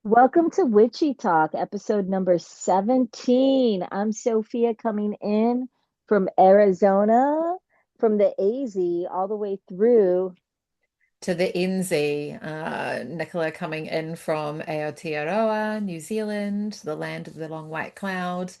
Welcome to Witchy Talk, episode number 17. I'm Sophia coming in from Arizona, from the AZ all the way through. To the NZ, Nicola coming in from Aotearoa, New Zealand, the land of the long white cloud.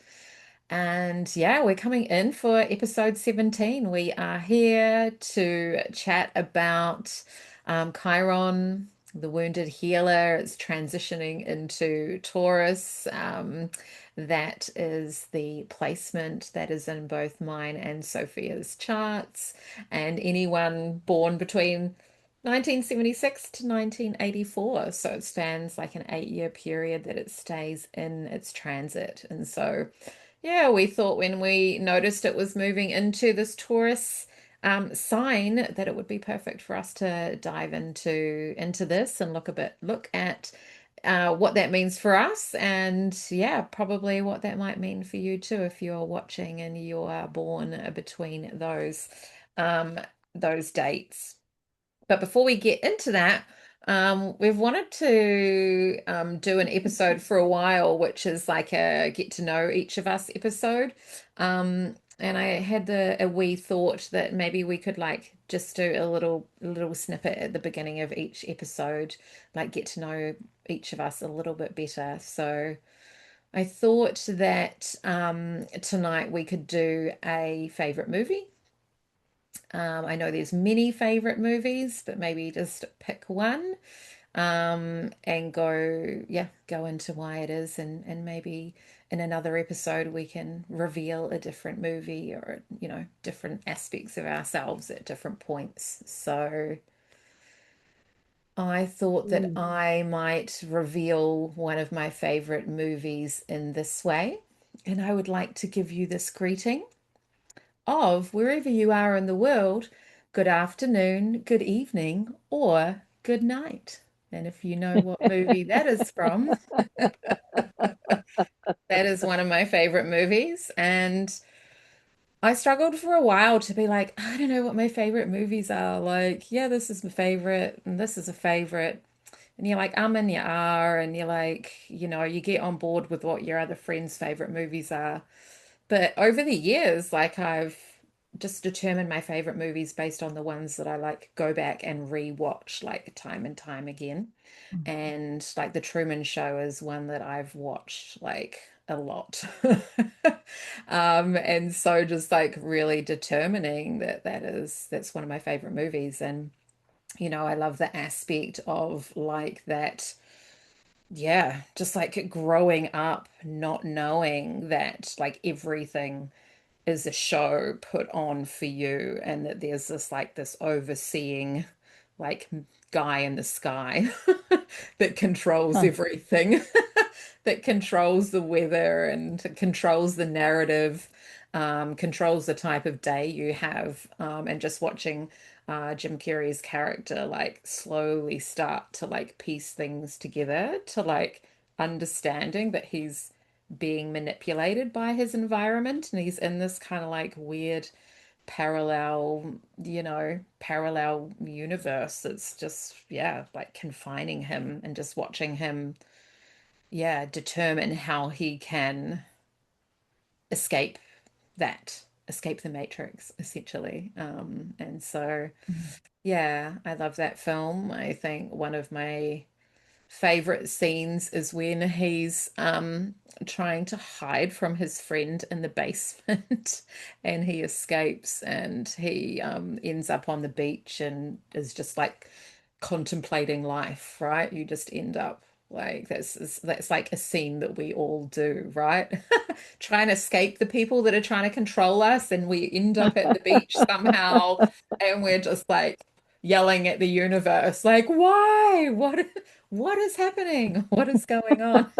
And yeah, we're coming in for episode 17. We are here to chat about Chiron, the wounded healer. It's transitioning into Taurus. That is the placement that is in both mine and Sophia's charts. And anyone born between 1976 to 1984. So it spans like an 8 year period that it stays in its transit. And so, yeah, we thought when we noticed it was moving into this Taurus sign that it would be perfect for us to dive into this and look at what that means for us, and yeah, probably what that might mean for you too if you're watching and you are born between um, those dates. But before we get into that, we've wanted to do an episode for a while, which is like a get to know each of us episode. And I had a wee thought that maybe we could like just do a little snippet at the beginning of each episode, like get to know each of us a little bit better. So I thought that tonight we could do a favorite movie. I know there's many favorite movies, but maybe just pick one and go into why it is, and maybe in another episode we can reveal a different movie or, different aspects of ourselves at different points. So I thought that Mm. I might reveal one of my favorite movies in this way, and I would like to give you this greeting of wherever you are in the world, good afternoon, good evening, or good night. And if you know what movie that is from, that is one of my favorite movies. And I struggled for a while to be like, I don't know what my favorite movies are. Like, yeah, this is my favorite, and this is a favorite. And you're like, and you are, and you're like, you get on board with what your other friends' favorite movies are. But over the years, like I've just determined my favorite movies based on the ones that I like go back and rewatch like time and time again. And like the Truman Show is one that I've watched like a lot. And so just like really determining that's one of my favorite movies. And I love the aspect of like that, yeah, just like growing up not knowing that like everything is a show put on for you, and that there's this overseeing like guy in the sky that controls Huh. everything, that controls the weather and controls the narrative, controls the type of day you have, and just watching Jim Carrey's character like slowly start to like piece things together to like understanding that he's being manipulated by his environment, and he's in this kind of like weird parallel, parallel universe that's just, yeah, like confining him, and just watching him, yeah, determine how he can escape escape the matrix essentially. And so yeah, I love that film. I think one of my favorite scenes is when he's trying to hide from his friend in the basement and he escapes, and he ends up on the beach and is just like contemplating life, right? You just end up like that's like a scene that we all do, right? Try and escape the people that are trying to control us, and we end up at the beach somehow, and we're just like yelling at the universe, like, why? What is happening? What is going on?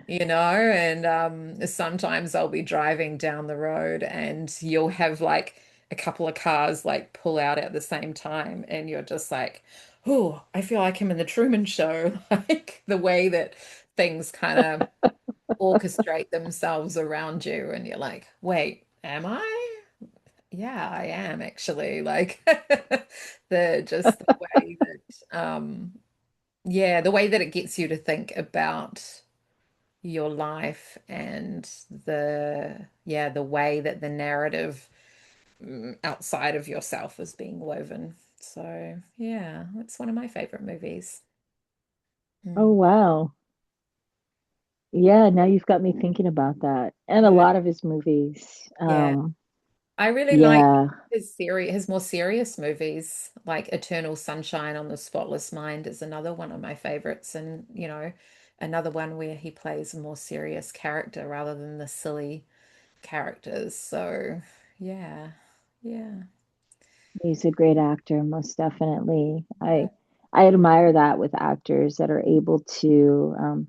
And sometimes I'll be driving down the road and you'll have like a couple of cars like pull out at the same time, and you're just like, oh, I feel like I'm in the Truman Show, like the way that things kind of orchestrate themselves around you, and you're like, wait, am I? Yeah, I am actually, like the way that yeah, the way that it gets you to think about your life and the way that the narrative outside of yourself is being woven. So, yeah, it's one of my favorite movies. Oh, Mm. wow. Yeah, now you've got me thinking about that. And a Yeah. lot of his movies. Yeah. I really like Yeah, his more serious movies, like Eternal Sunshine on the Spotless Mind is another one of my favorites, and another one where he plays a more serious character rather than the silly characters. So, yeah. Yeah. he's a great actor, most definitely. Yeah. I admire that with actors that are able to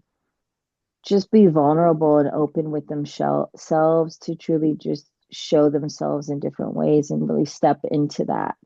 just be vulnerable and open with themselves to truly just show themselves in different ways and really step into that.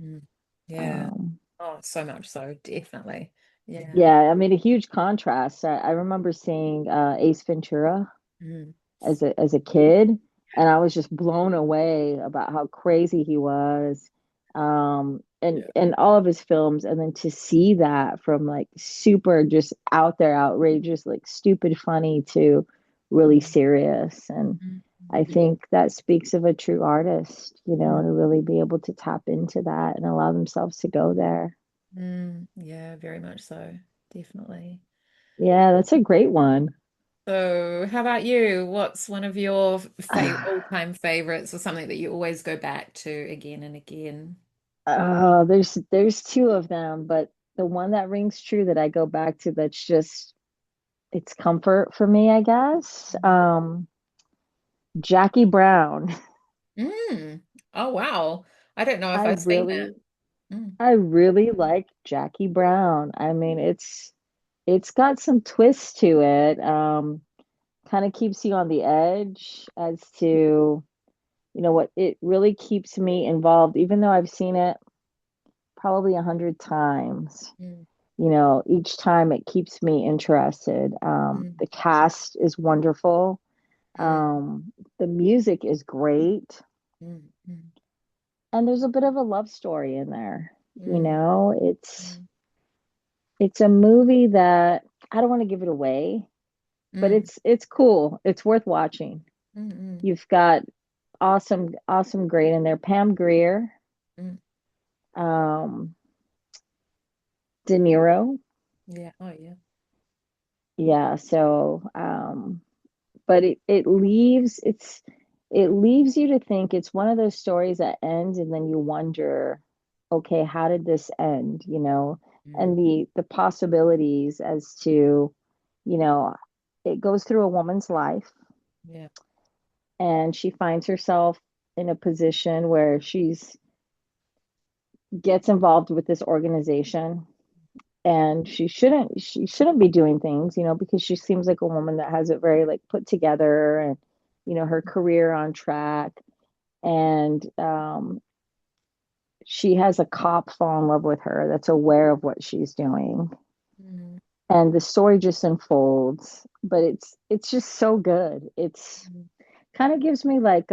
Mm. Yeah. Um, Oh, so much so, definitely. Yeah. yeah, I mean, a huge contrast. I remember seeing Ace Ventura Mm. as a kid, and I was just blown away about how crazy he was, Yeah. and all of his films, and then to see that from like super just out there, outrageous, like stupid funny to really Mm. serious, and Mm. I think that speaks of a true artist, Mm. to really be able to tap into that and allow themselves to go there. Yeah, very much so. Definitely. Yeah, that's a great one. So, how about you? What's one of your fav all-time favorites or something that you always go back to again and again? There's two of them, but the one that rings true that I go back to that's just it's comfort for me, I guess. Jackie Brown. Mm. Oh, wow. I don't know if I I've seen it. really Mm. I really like Jackie Brown. I mean, it's got some twists to it. Kind of keeps you on the edge as to, what it really keeps me involved, even though I've seen it probably 100 times. Mm. Each time it keeps me interested. Mm. The cast is wonderful. Mm. The music is great. Mm. Mm. And there's a bit of a love story in there. Mm. It's Mm. it's a movie that I don't want to give it away, but Mm. it's cool. It's worth watching. Mm. Mm. You've got awesome, great in there. Pam Grier, Mm. um, De Niro. Yeah. Oh, yeah. Yeah, so but it leaves you to think. It's one of those stories that ends and then you wonder, okay, how did this end, Mm. and the possibilities as to, you know it goes through a woman's life, Yeah. and she finds herself in a position where she's gets involved with this organization, and she shouldn't be doing things, because she seems like a woman that has it very like put together, and her career on track, and she has a cop fall in love with her that's aware of what she's doing, Mm. and the story just unfolds, but it's just so good. It's Mm. kind of gives me like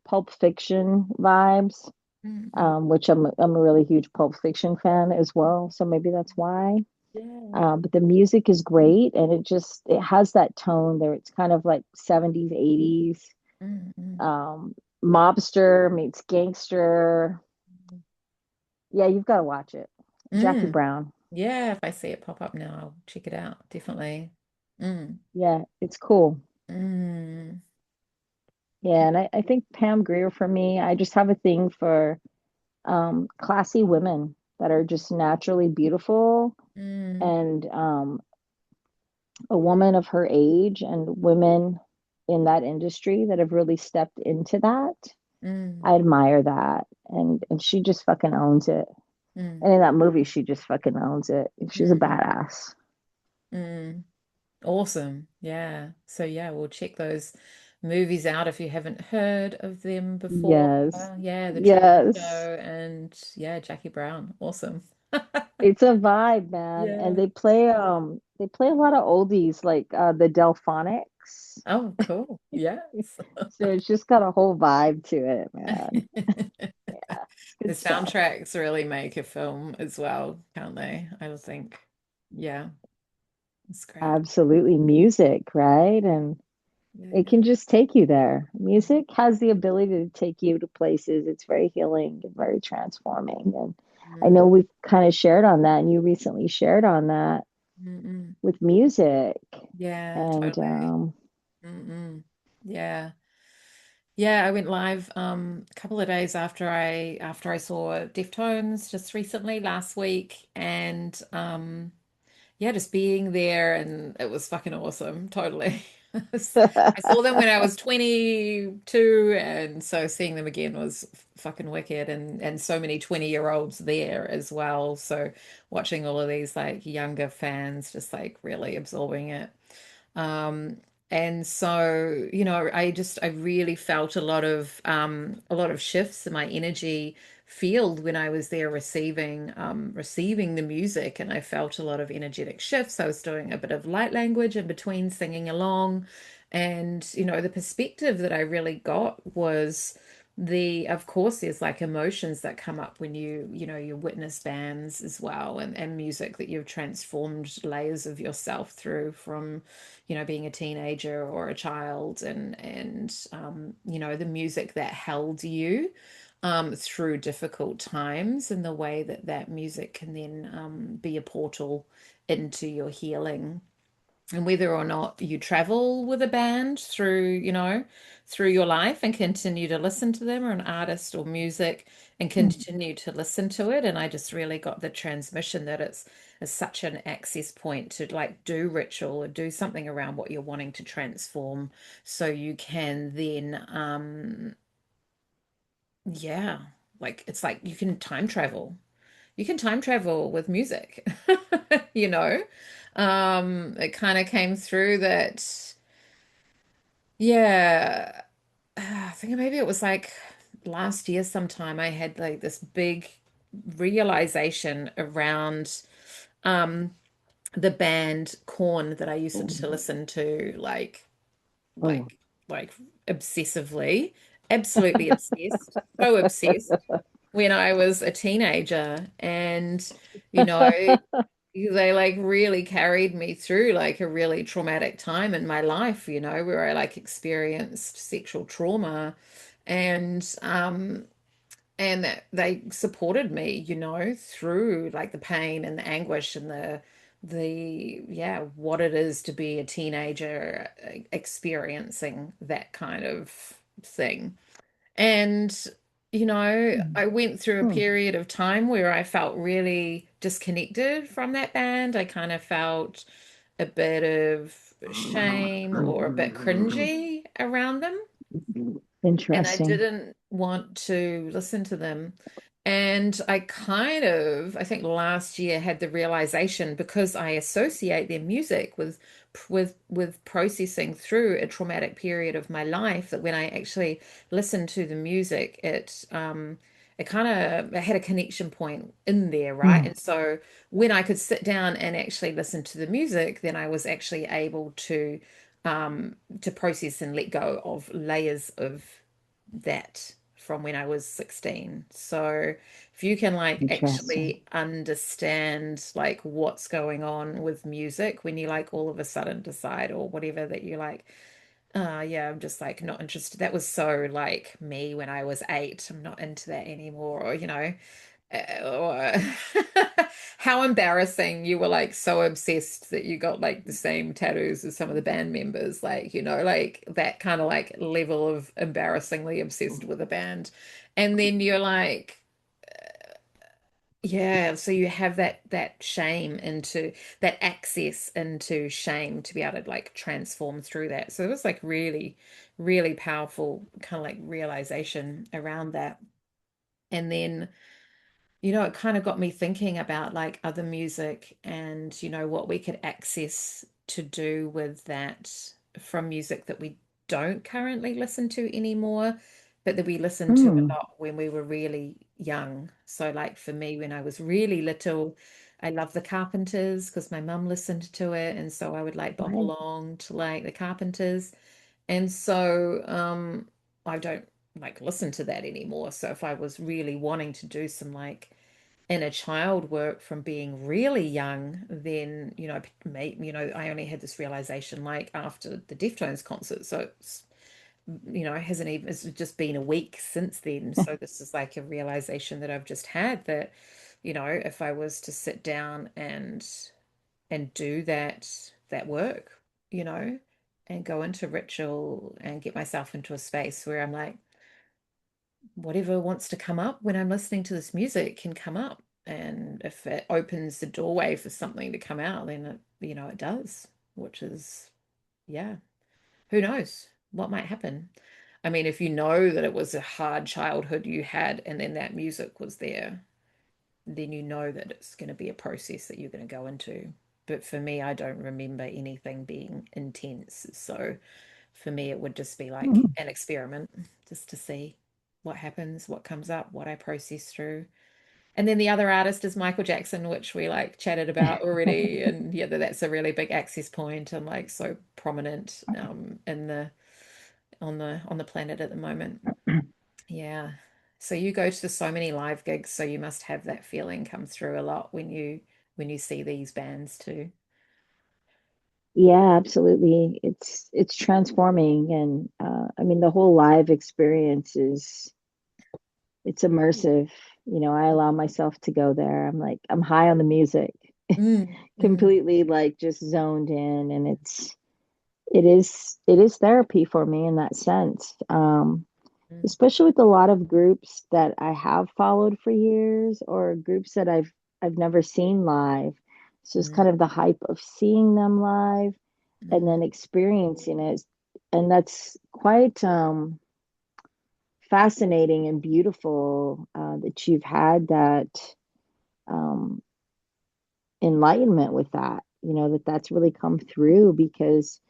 Pulp Fiction vibes, Mm. Mm. which I'm a really huge Pulp Fiction fan as well, so maybe that's why. Yeah. But the music is great, and it has that tone there. It's kind of like 70s, 80s, Mm. Mm. um, mobster meets gangster. Yeah, you've got to watch it. Jackie Mm. Brown. Yeah, if I see it pop up now, I'll check it out. Definitely. Mm. Yeah, it's cool. Mm. Yeah, and I think Pam Grier for me, I just have a thing for classy women that are just naturally beautiful, Mm. and a woman of her age and women in that industry that have really stepped into that. Mm. I admire that. And she just fucking owns it. Mm. And in that movie, she just fucking owns it. She's a Mm. badass. Mm. Awesome. Yeah. So yeah, we'll check those movies out if you haven't heard of them before. Yes. Yeah, The Truman Yes. Show and yeah, Jackie Brown. Awesome. It's a vibe, man. And Yeah. they play a lot of oldies like the Delphonics. Oh, cool. Yes. So it's just got a whole vibe to it, man. Yeah, it's The good stuff. soundtracks really make a film as well, can't they? I think. Yeah, it's great. Absolutely, music, right? And it Yeah. can just take you there. Music has the ability to take you to places. It's very healing and very transforming. And I Mm, know we've kind of shared on that, and you recently shared on that mm, with music. yeah, And totally. Mm. Yeah. Yeah, I went live a couple of days after I saw Deftones just recently last week, and yeah, just being there, and it was fucking awesome. Totally. I saw them when I was 22, and so seeing them again was fucking wicked, and so many 20-year-olds there as well. So watching all of these like younger fans just like really absorbing it. Um, and so, I really felt a lot of shifts in my energy field when I was there receiving the music, and I felt a lot of energetic shifts. I was doing a bit of light language in between singing along. And, the perspective that I really got was of course, there's like emotions that come up when you witness bands as well, and music that you've transformed layers of yourself through from being a teenager or a child, and the music that held you through difficult times, and the way that that music can then be a portal into your healing. And whether or not you travel with a band through your life and continue to listen to them, or an artist or music and continue to listen to it. And I just really got the transmission that it's such an access point to like do ritual or do something around what you're wanting to transform, so you can then yeah, like it's like you can time travel with music. you know it kind of came through that. Yeah, I think maybe it was like last year sometime I had like this big realization around um the band Korn that I used to oh, listen to oh. like like obsessively, absolutely obsessed, so obsessed when I was a teenager. And you know they like really carried me through like a really traumatic time in my life, where I like experienced sexual trauma. And that they supported me, through like the pain and the anguish and the yeah, what it is to be a teenager experiencing that kind of thing. And, I went through a Hmm. period of time where I felt really disconnected from that band. I kind of felt a bit of shame or a bit cringy around them, and I Interesting. didn't want to listen to them. And I think last year had the realization, because I associate their music with processing through a traumatic period of my life, that when I actually listened to the music, it kind of had a connection point in there, right? Hmm. And so when I could sit down and actually listen to the music, then I was actually able to process and let go of layers of that from when I was 16. So if you can like Interesting. actually understand like what's going on with music when you like all of a sudden decide or whatever that you like, yeah, I'm just like not interested. That was so like me when I was 8. I'm not into that anymore. Or, or how embarrassing you were like so obsessed that you got like the same tattoos as some of the band members, like like that kind of like level of embarrassingly obsessed with a band. And then you're like, yeah, so you have that shame into that access into shame to be able to like transform through that. So it was like really really powerful kind of like realization around that. And then it kind of got me thinking about like other music, and what we could access to do with that from music that we don't currently listen to anymore, but that we listened to a Hmm. lot when we were really young. So like for me, when I was really little, I loved the Carpenters because my mum listened to it, and so I would like bop Right. along to like the Carpenters. And so I don't like listen to that anymore. So if I was really wanting to do some like inner child work from being really young, then, I only had this realization like after the Deftones concert. So it's, it hasn't even, it's just been a week since then. So this is like a realization that I've just had that, if I was to sit down and do that work, you know, and go into ritual and get myself into a space where I'm like, whatever wants to come up when I'm listening to this music can come up. And if it opens the doorway for something to come out, then it does, which is, yeah, who knows what might happen. I mean, if you know that it was a hard childhood you had and then that music was there, then you know that it's going to be a process that you're going to go into. But for me, I don't remember anything being intense. So for me, it would just be like an experiment just to see what happens, what comes up, what I process through. And then the other artist is Michael Jackson, which we like chatted about already. And yeah, that's a really big access point and like so prominent in the on the planet at the moment. Yeah. So you go to so many live gigs, so you must have that feeling come through a lot when you see these bands too. Yeah, absolutely. It's transforming, and I mean the whole live experience is it's immersive. I allow myself to go there. I'm like I'm high on the music, Mm, mm, completely like just zoned in, and it is therapy for me in that sense. mm, Especially with a lot of groups that I have followed for years or groups that I've never seen live. So it's mm, kind of the hype of seeing them live and mm, then experiencing it. And that's quite fascinating and beautiful that you've had that um, enlightenment with that, that's really come through because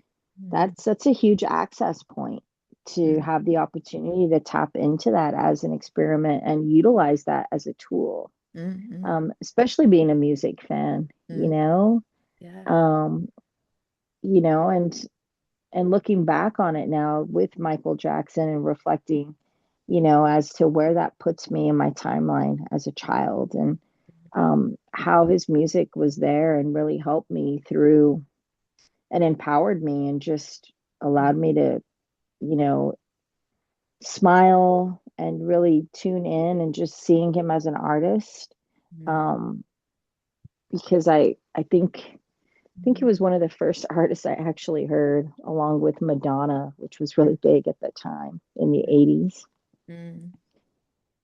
mm, that's a huge access point to mm, have the opportunity to tap into that as an experiment and utilize that as a tool. mm, mm, Especially being a music fan, mm. Yeah. um, and looking back on it now with Michael Jackson and reflecting, as to where that puts me in my timeline as a child and how his music was there and really helped me through and empowered me and just allowed me to, you know, smile and really tune in and just seeing him as an artist. Mm, Um, because I think he was one of the first artists I actually heard, along with Madonna, which was really big at the time in the 80s. mm,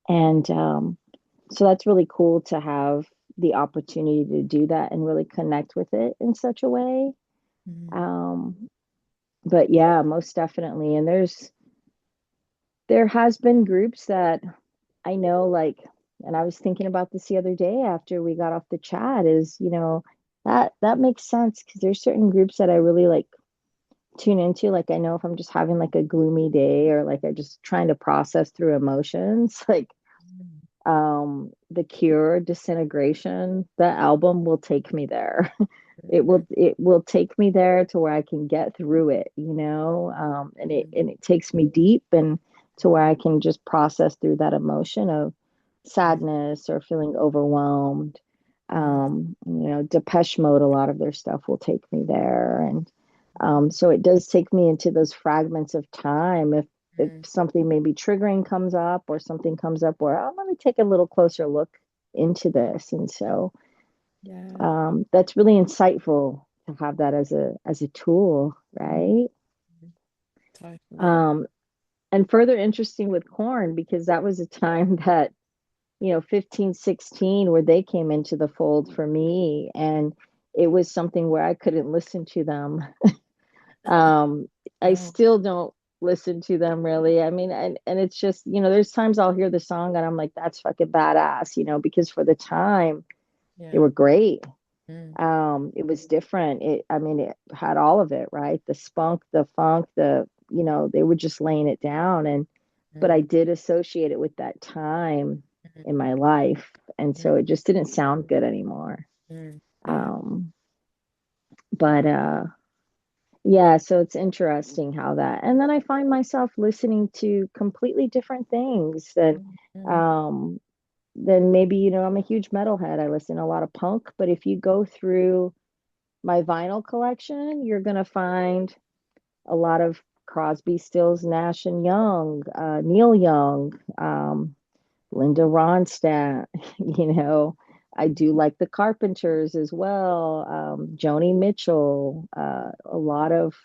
And so that's really cool to have the opportunity to do that and really connect with it in such a way. mm, Um, but yeah, most definitely. And there has been groups that I know, like, and I was thinking about this the other day after we got off the chat, is, that makes sense because there's certain groups that I really like tune into. Like, I know if I'm just having like a gloomy day or like I just trying to process through emotions, like mm, The Cure, Disintegration, that album will take me there. it mm, will it will take me there to where I can get through it, and it mm, and it takes me deep and to where I can just process through that emotion of mm, sadness or feeling overwhelmed. mm, Depeche Mode, a lot of their stuff will take me there. And so it does take me into those fragments of time. If mm. something maybe triggering comes up or something comes up where I'm going to take a little closer look into this. And so Yeah. that's really insightful to have that as a tool, Mm, right? mm. Totally. Um, and further interesting with Korn because that was a time that 15, 16, where they came into the fold for me, and it was something where I couldn't listen to them. um, I Oh, still don't listen to them really. I mean, and it's just, there's times I'll hear the song and I'm like, that's fucking badass, because for the time they yeah. were great. Mm, It was different. I mean, it had all of it, right? The spunk, the funk, they were just laying it down. But I mm, did associate it with that time mm, in my life. And mm, so it just didn't sound good anymore. yeah. Um, but yeah, so it's interesting how that, and then I find myself listening to completely different things that, Mm, mm, um, then maybe, I'm a huge metalhead. I listen to a lot of punk, but if you go through my vinyl collection, you're going to find a lot of Crosby, Stills, Nash and Young, Neil Young, Linda Ronstadt, you know. I do like the Carpenters as well, Joni Mitchell, a lot of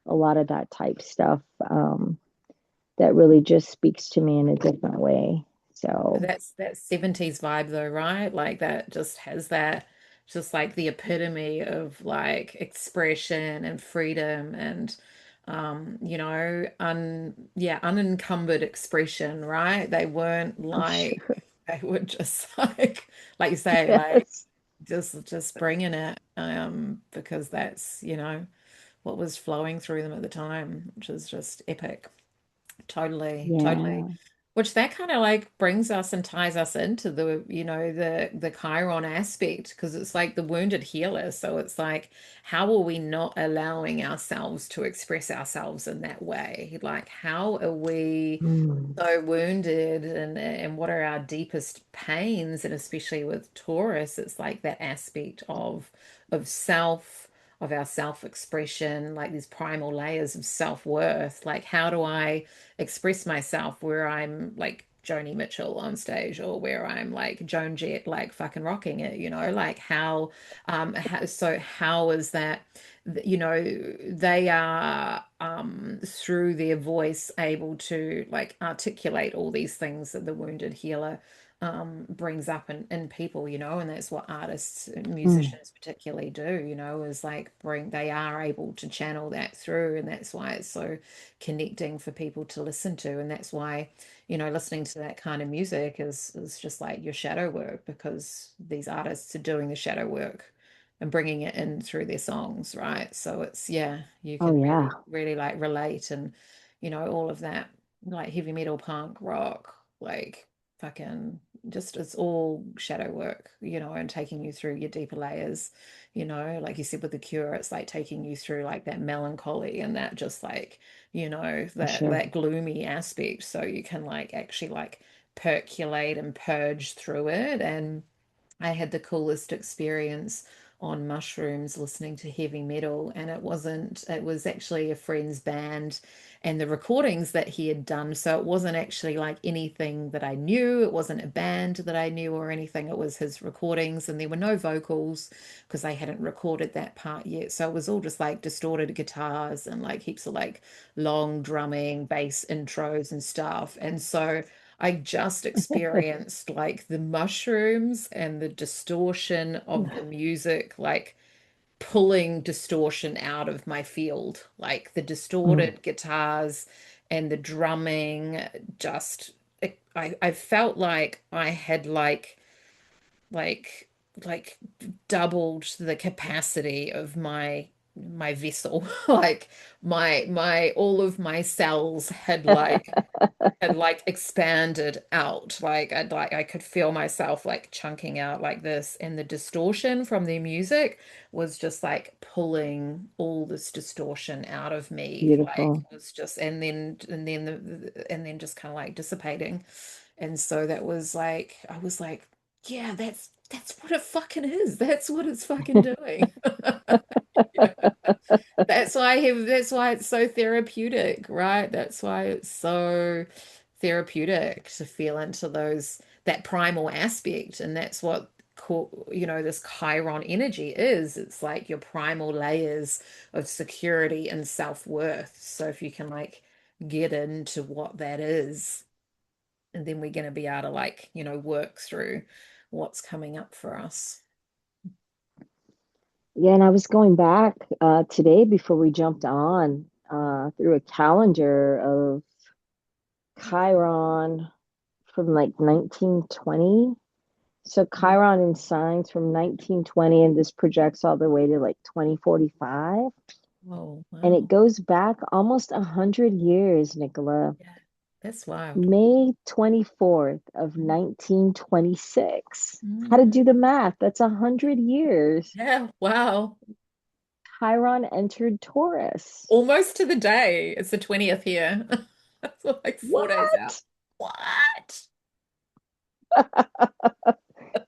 that type stuff, that really just speaks to me in a different way. So, That's that 70s vibe though, right? Like that just has that just like the epitome of like expression and freedom and unencumbered expression, right? They weren't I'm like sure. they were just like you say, like Yes. just bringing it because that's, what was flowing through them at the time, which is just epic. Totally, totally. Yeah. Which that kind of like brings us and ties us into the Chiron aspect because it's like the wounded healer. So it's like, how are we not allowing ourselves to express ourselves in that way? Like, how are we Mm. so wounded and what are our deepest pains? And especially with Taurus, it's like that aspect of self, of our self-expression, like these primal layers of self-worth. Like, how do I express myself where I'm like Joni Mitchell on stage or where I'm like Joan Jett like fucking rocking it, like how is that, they are through their voice able to like articulate all these things that the wounded healer brings up in people, and that's what artists and Mm. musicians particularly do, is like they are able to channel that through, and that's why it's so connecting for people to listen to. And that's why, listening to that kind of music is just like your shadow work because these artists are doing the shadow work and bringing it in through their songs, right? So it's, yeah, you Oh, can yeah. really, really like relate and, all of that, like heavy metal, punk, rock, like fucking just it's all shadow work, and taking you through your deeper layers, like you said with the Cure, it's like taking you through like that melancholy and that just like, For that sure. that gloomy aspect so you can like actually like percolate and purge through it. And I had the coolest experience on mushrooms listening to heavy metal, and it was actually a friend's band and the recordings that he had done. So it wasn't actually like anything that I knew. It wasn't a band that I knew or anything. It was his recordings, and there were no vocals because they hadn't recorded that part yet. So it was all just like distorted guitars and like heaps of like long drumming, bass intros and stuff. And so I just experienced like the mushrooms and the distortion of the music, like pulling distortion out of my field, like the Mm. distorted guitars and the drumming. Just, I felt like I had like, like doubled the capacity of my vessel, like my all of my cells had like expanded out. Like I could feel myself like chunking out like this, and the distortion from their music was just like pulling all this distortion out of me. Like Beautiful. it was just, and then just kind of like dissipating. And so that was like, I was like, yeah, that's what it fucking is. That's what it's fucking doing. That's why it's so therapeutic, right? That's why it's so therapeutic to feel into that primal aspect. And that's what this Chiron energy is. It's like your primal layers of security and self-worth. So if you can like get into what that is, and then we're going to be able to like, work through what's coming up for us. Yeah, and I was going back today before we jumped on through a calendar of Chiron from like 1920. So Chiron in signs from 1920, and this projects all the way to like 2045. Oh, And it wow. goes back almost 100 years, Nicola. Yeah, that's wild. May 24th of 1926. How to Mhm. do the math? That's 100 years. Yeah, wow. Chiron entered Taurus. Almost to the day. It's the 20th here. That's like 4 days out. What? What?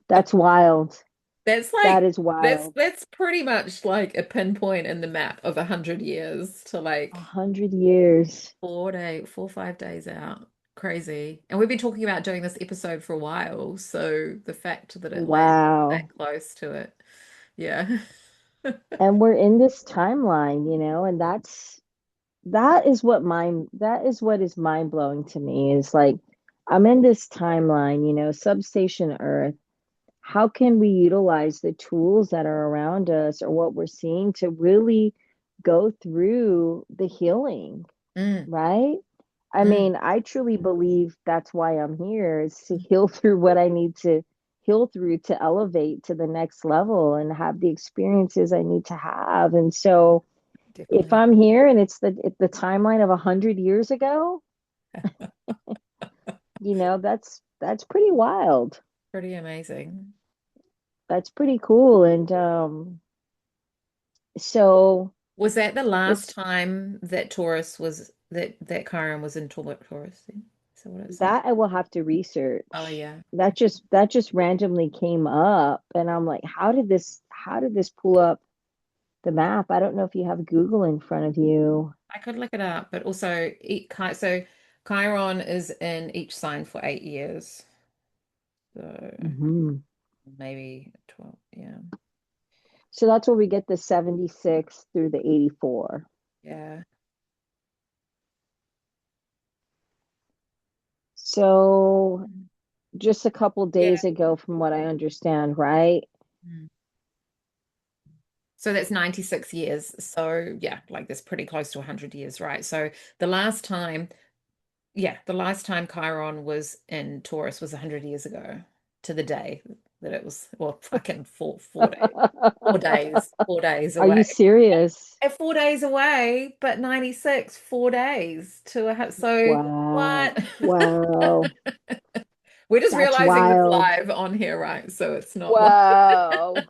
That's wild. That's That like is wild. that's pretty much like a pinpoint in the map of 100 years to A like hundred years. 4 5 days out. Crazy. And we've been talking about doing this episode for a while, so the fact that it lands that Wow. close to it. Yeah. And we're in this timeline, and that is what is mind blowing to me is like I'm in this timeline, substation Earth. How can we utilize the tools that are around us or what we're seeing to really go through the healing, Mm, right? I mm, mean, I truly believe that's why I'm here is to heal through what I need to heal through to elevate to the next level and have the experiences I need to have. And so if definitely. I'm here and it's the timeline of 100 years ago, that's pretty wild. Pretty amazing. That's pretty cool. And so Was that the last this time that Taurus was that Chiron was in Taurus then? Is that what it said? that I will have to Oh research. yeah. That just randomly came up, and I'm like, how did this pull up the map? I don't know if you have Google in front of you. I could look it up, but also so Chiron is in each sign for 8 years. So Hmm. maybe 12, yeah. So that's where we get the 76 through the 84. Yeah. So Mm. just a couple Yeah. days ago, from what I understand, right? Mm. So that's 96 years. So yeah, like that's pretty close to 100 years, right? So the last time, yeah, the last time Chiron was in Taurus was 100 years ago to the day that it was, well, fucking 4 days, 4 days, 4 days Are you away. serious? 4 days away, but 96, 4 days to so Wow. what? Wow. We're just That's realizing this wild. live on here, right? So it's not like Wow.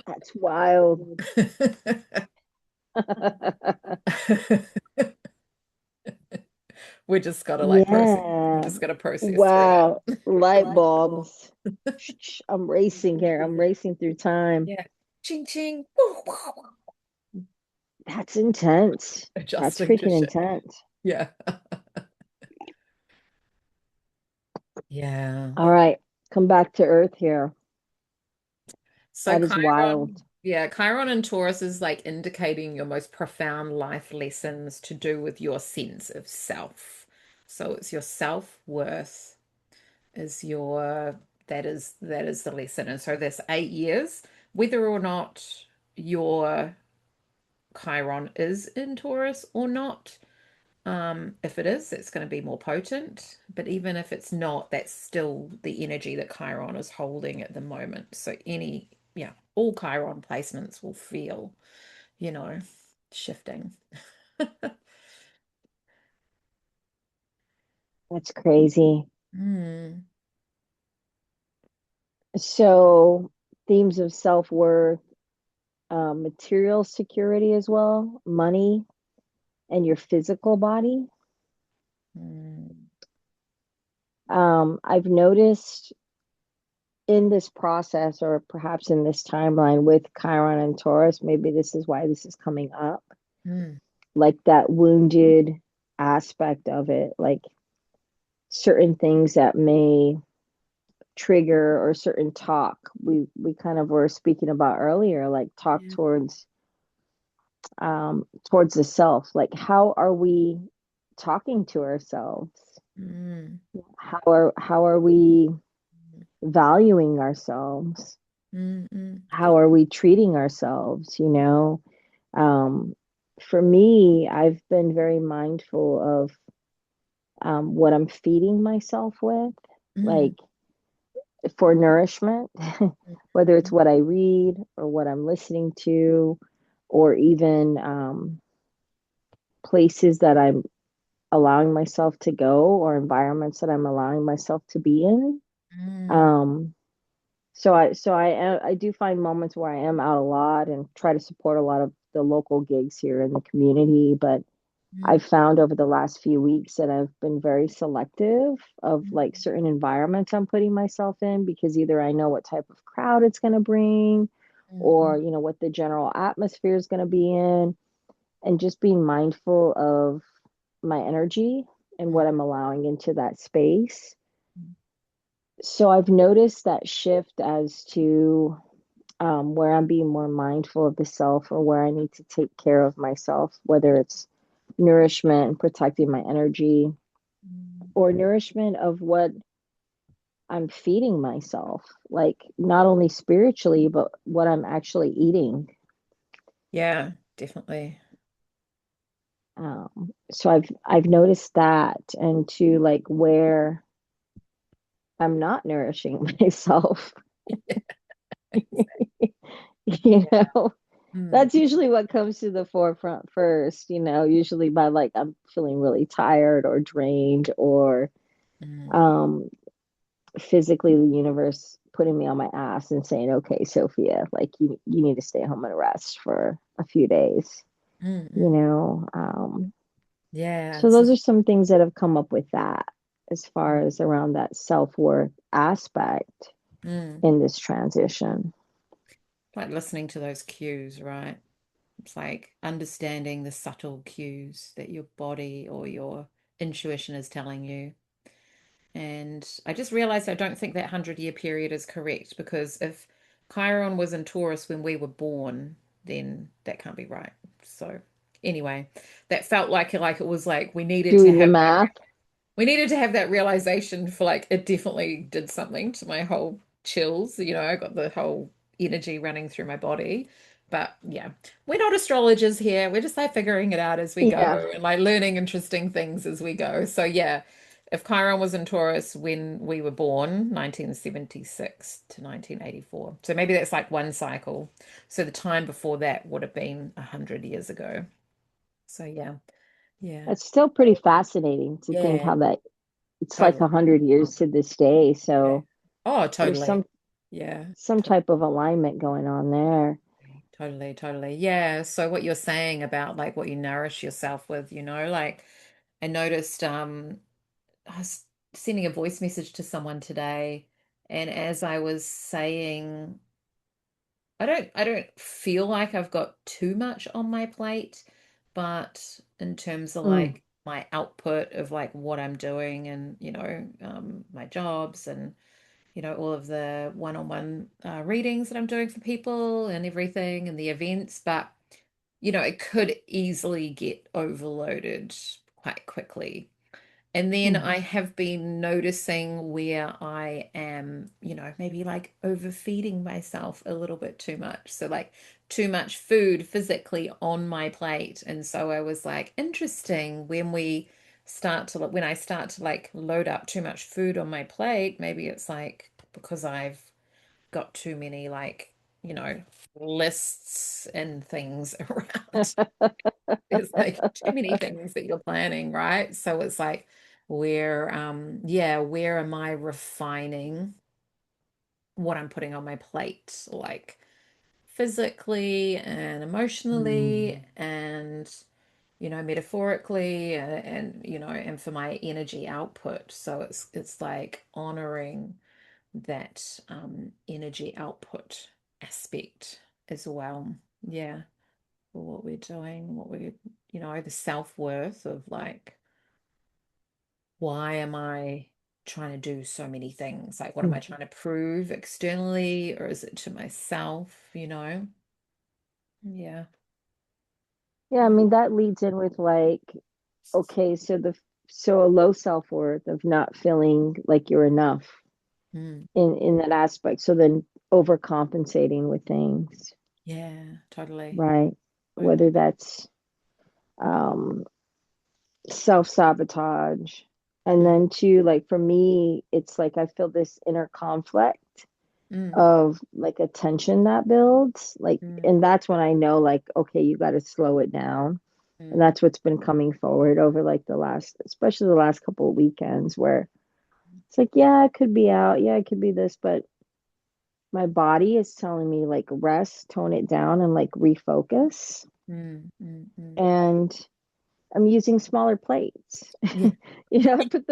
That's wild. we just gotta like process. We Yeah. just gotta process through Wow. it. Light bulbs. I'm racing here. I'm racing through time. Yeah. Ching ching. That's intense. That's Adjusting to freaking shit. intense. Yeah. Yeah. All right. Come back to Earth here. So That is wild. Chiron and Taurus is like indicating your most profound life lessons to do with your sense of self. So it's your self-worth is your that is the lesson. And so this 8 years, whether or not your Chiron is in Taurus or not, if it is, it's going to be more potent. But even if it's not, that's still the energy that Chiron is holding at the moment. So yeah, all Chiron placements will feel, you know, shifting. That's crazy. Mm, So, themes of self-worth, material security as well, money, and your physical body. mm, I've noticed in this process, or perhaps in this timeline with Chiron and Taurus, maybe this is why this is coming up, mm, like that wounded aspect of it, like certain things that may trigger or certain talk we kind of were speaking about earlier, like talk yeah. towards the self, like how are we talking to ourselves, Mm, how are we valuing ourselves, mm, mm, how are we treating ourselves, um, for me, I've been very mindful of what I'm feeding myself with, like mm, for nourishment, whether it's mm, what I read or what I'm listening to, or even places that I'm allowing myself to go or environments that I'm allowing myself to be in. mm, Um, I do find moments where I am out a lot and try to support a lot of the local gigs here in the community, but I've found over the last few weeks that I've been very selective of like certain environments I'm putting myself in because either I know what type of crowd it's going to bring Mm-hmm. or, you know, what the general atmosphere is going to be in, and just being mindful of my energy and what I'm allowing into that space. So I've noticed that shift as to where I'm being more mindful of the self or where I need to take care of myself, whether it's nourishment and protecting my energy or nourishment of what I'm feeding myself, like not only spiritually, but what I'm actually eating. Yeah, definitely. So I've noticed that, and to like where I'm not nourishing myself, you Yeah. know, Mm, that's usually what comes to the forefront first, you know, usually by like I'm feeling really tired or drained or mm, um physically the universe putting me on my ass and saying, okay, Sophia, like you need to stay home and rest for a few days, mm, you mm. know. Yeah. So those are some things that have come up with that as far Mm, as around that self-worth aspect mm. in this transition. Like listening to those cues, right? It's like understanding the subtle cues that your body or your intuition is telling you. And I just realized I don't think that 100-year period is correct because if Chiron was in Taurus when we were born, then that can't be right. So anyway, that felt like it was like Doing the math. we needed to have that realization for like it definitely did something to my whole chills. You know, I got the whole energy running through my body. But yeah, we're not astrologers here. We're just like figuring it out as we go Yeah. and like learning interesting things as we go. So yeah, if Chiron was in Taurus when we were born, 1976 to 1984. So maybe that's like one cycle. So the time before that would have been 100 years ago. So yeah, yeah, It's still pretty fascinating to think yeah, how that it's like totally. 100 years to this day. Yeah. So Oh, there's totally. Yeah, some type of alignment going on there. totally, totally. Yeah. So what you're saying about like what you nourish yourself with, like I noticed I was sending a voice message to someone today, and as I was saying, I don't feel like I've got too much on my plate, but in terms of Mm. like my output of like what I'm doing and my jobs and all of the one-on-one readings that I'm doing for people and everything and the events, but it could easily get overloaded quite quickly. And then Mm. I have been noticing where I am, maybe like overfeeding myself a little bit too much. So, like, too much food physically on my plate. And so I was like, interesting when I start to like load up too much food on my plate, maybe it's like because I've got too many, like, you know, lists and things around. It's like too many things that you're planning, right? So it's like where am I refining what I'm putting on my plate, like physically and emotionally Mm. and metaphorically and for my energy output. So it's like honoring that energy output aspect as well. Yeah, for what we're doing, the self-worth of like, why am I trying to do so many things? Like, what am I Mm. trying to prove externally, or is it to myself? Yeah. Yeah, I mean that leads in with like, okay, so a low self-worth of not feeling like you're enough Mm. in that aspect. So then overcompensating with things, Yeah, totally. right? Totally. Whether that's um self-sabotage. And Mm, then too, like for me, it's like I feel this inner conflict mm, of like a tension that builds. Like, mm, and that's when I know, like, okay, you got to slow it down. And mm, that's what's been coming forward over like the last, especially the last couple of weekends where it's like, yeah, I could be out. Yeah, it could be this, but my body is telling me like rest, tone it down, and like refocus. mm, mm, mm, And I'm using smaller plates. Yeah. I put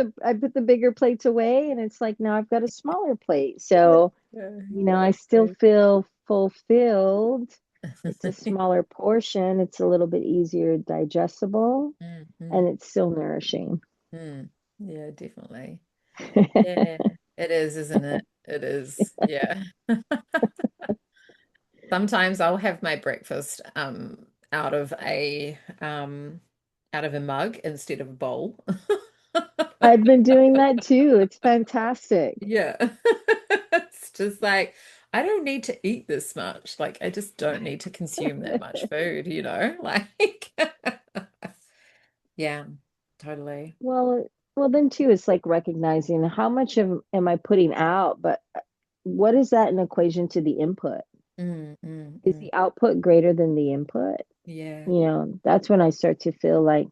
the bigger plates away and it's like now I've got a smaller plate. Yeah. So, Yeah, I still exactly. feel fulfilled. It's a smaller portion, it's a little bit easier digestible, Mm-hmm. and it's still nourishing. Mm. Yeah, definitely. Yeah, it is, isn't it? It is. Yeah. Sometimes I'll have my breakfast out of a mug instead of a bowl. I've been doing that too. It's fantastic. Yeah. It's just like I don't need to eat this much. Like I just don't need to consume that much food, you know? Like yeah, totally. Well, then too, it's like recognizing how much of am I putting out, but what is that in equation to the input? Mm, mm, Is mm. the output greater than the input? Yeah. That's when I start to feel like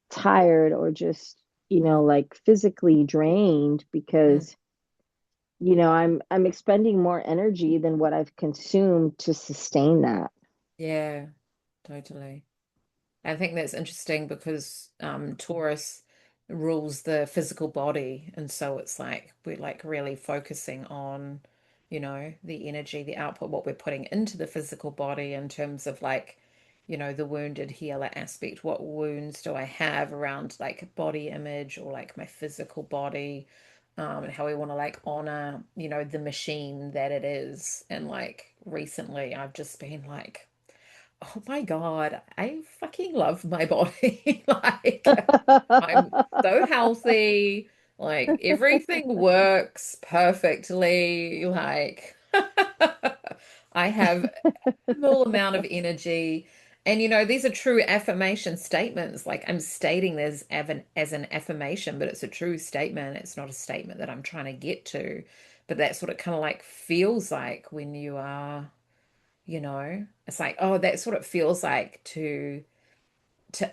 tired or just, like physically drained Mm. because, I'm expending more energy than what I've consumed to sustain that. Yeah, totally. I think that's interesting because Taurus rules the physical body, and so it's like we're like really focusing on, the energy, the output, what we're putting into the physical body in terms of like, the wounded healer aspect. What wounds do I have around like body image or like my physical body, and how we want to like honor, the machine that it is. And like recently, I've just been like, oh my God, I fucking love my body. Like, I'm so healthy. Like, everything works perfectly. Like, I have a small amount of energy. And, these are true affirmation statements. Like, I'm stating this as an affirmation, but it's a true statement. It's not a statement that I'm trying to get to. But that's what it kind of like feels like when you are, it's like, oh, that's what it feels like to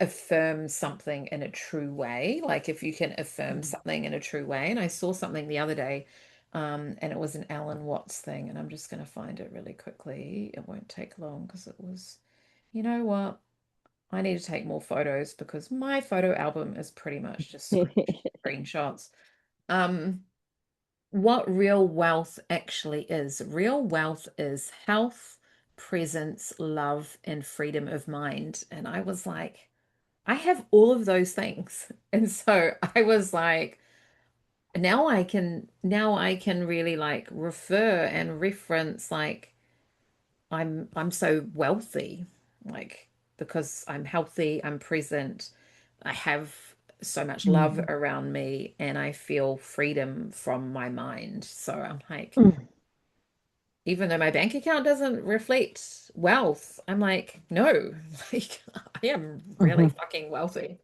affirm something in a true way. Like if you can affirm something in a true way. And I saw something the other day, and it was an Alan Watts thing, and I'm just going to find it really quickly. It won't take long because it was, you know what? I need to take more photos because my photo album is pretty much just screenshots. Um, what real wealth actually is. Real wealth is health, presence, love, and freedom of mind. And I was like, I have all of those things. And so I was like, now I can really like refer and reference like I'm so wealthy, like because I'm healthy, I'm present, I have so much love Mhm. around me, and I feel freedom from my mind. So I'm like, Mm. even though my bank account doesn't reflect wealth, I'm like, no, like I am really Mhm. fucking wealthy.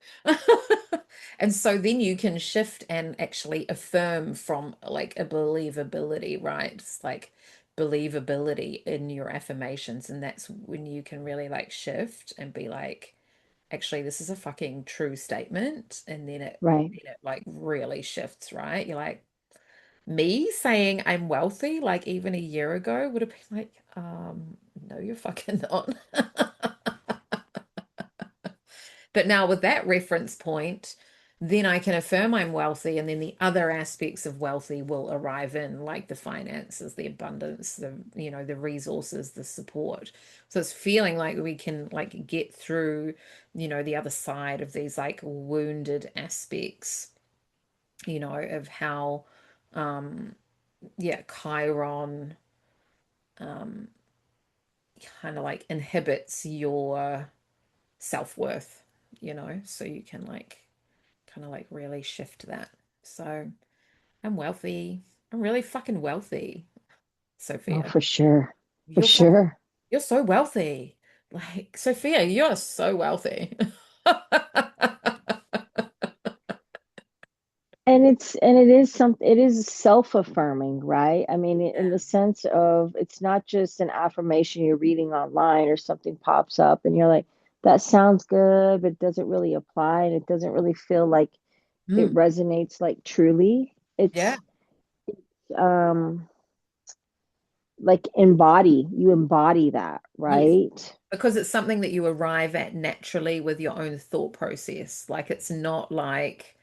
And so then you can shift and actually affirm from like a believability, right? It's like believability in your affirmations. And that's when you can really like shift and be like, actually, this is a fucking true statement. And Right. then it like really shifts, right? You're like, me saying I'm wealthy, like even a year ago, would have been like, no, you're fucking not. But now with that reference point, then I can affirm I'm wealthy, and then the other aspects of wealthy will arrive in, like the finances, the abundance, the resources, the support. So it's feeling like we can like get through, the other side of these like wounded aspects, of how yeah, Chiron um, kind of like inhibits your self-worth, so you can like kind of like really shift that. So I'm wealthy. I'm really fucking wealthy, Oh, Sophia. for sure. For You're fucking, sure. you're so wealthy. Like, Sophia, you're so wealthy. And it is self-affirming, right? I mean, in the sense of it's not just an affirmation you're reading online or something pops up and you're like, that sounds good, but it doesn't really apply and it doesn't really feel like it Mm, resonates like truly. yeah. Um like you embody that, Yes. right? Because it's something that you arrive at naturally with your own thought process. Like it's not like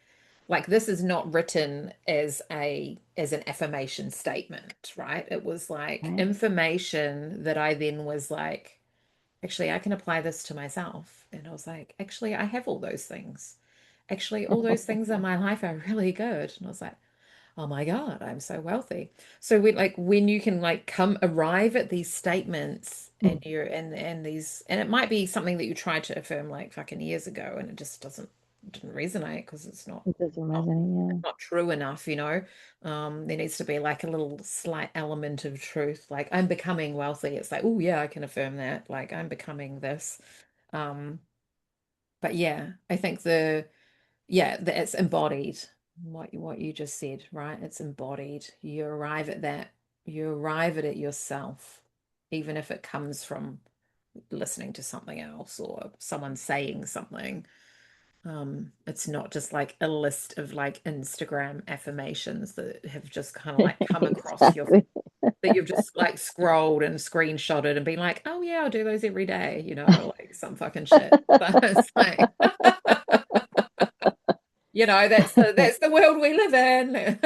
this is not written as an affirmation statement, right? It was like Right. information that I then was like, actually, I can apply this to myself. And I was like, actually, I have all those things. Actually, all those things in my life are really good. And I was like, oh my God, I'm so wealthy. So when you can like come arrive at these statements and you're and these and it might be something that you tried to affirm like fucking years ago and it just didn't resonate because It doesn't not resonate, not true enough, you know. There needs to be like a little slight element of truth. Like I'm becoming wealthy. It's like, oh yeah, I can affirm that. Like I'm becoming this. Um, but yeah, I think it's embodied. What you just said, right? It's embodied. You arrive at that. You arrive at it yourself, even if it comes from listening to something else or someone saying something. It's not just like a list of like Instagram affirmations that have just kind of yeah. like come across your Exactly. that you've just like scrolled and screenshotted and been like, oh yeah, I'll do those every day, you know, like some fucking shit. So it's like, you know, that's the world we live in.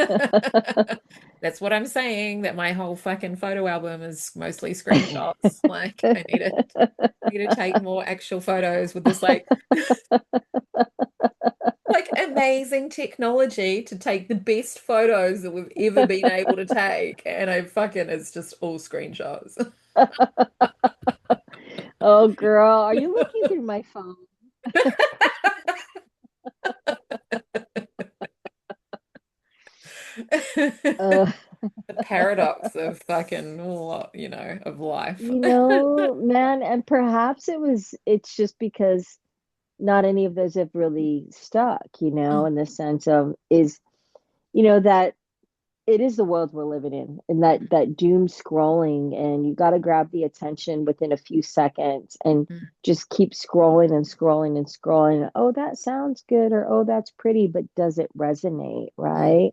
That's what I'm saying, that my whole fucking photo album is mostly screenshots. Like need to take more actual photos with this like amazing technology to take the best photos that we've ever been able to take. And I fucking it's just all screenshots. Oh, girl, are you looking through my phone? Uh, The paradox of fucking you know, of life. man, and perhaps it's just because not any of those have really stuck, in the sense of that it is the world we're living in, and that doom scrolling, and you got to grab the attention within a few seconds and just keep scrolling and scrolling and scrolling. Oh, that sounds good, or oh, that's pretty, but does it resonate, Mm. right?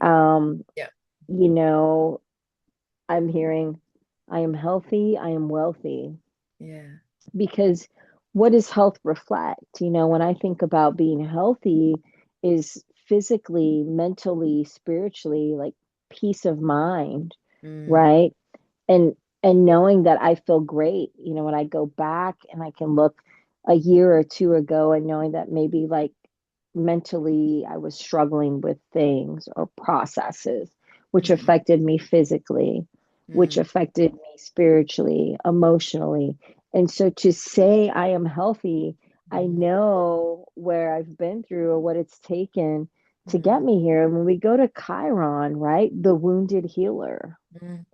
Um, Yeah. you know, I'm hearing, I am healthy, I am wealthy, Yeah. because what does health reflect? When I think about being healthy, is physically, mentally, spiritually, like peace of mind, Mm. right? And knowing that I feel great, when I go back and I can look a year or two ago, and knowing that maybe like mentally I was struggling with things or processes which Mm. affected me physically, which Mm. affected me spiritually, emotionally. And so to say I am healthy, I Mm. know where I've been through or what it's taken to get Mm. me here. And when we go to Chiron, right, the wounded healer Mm.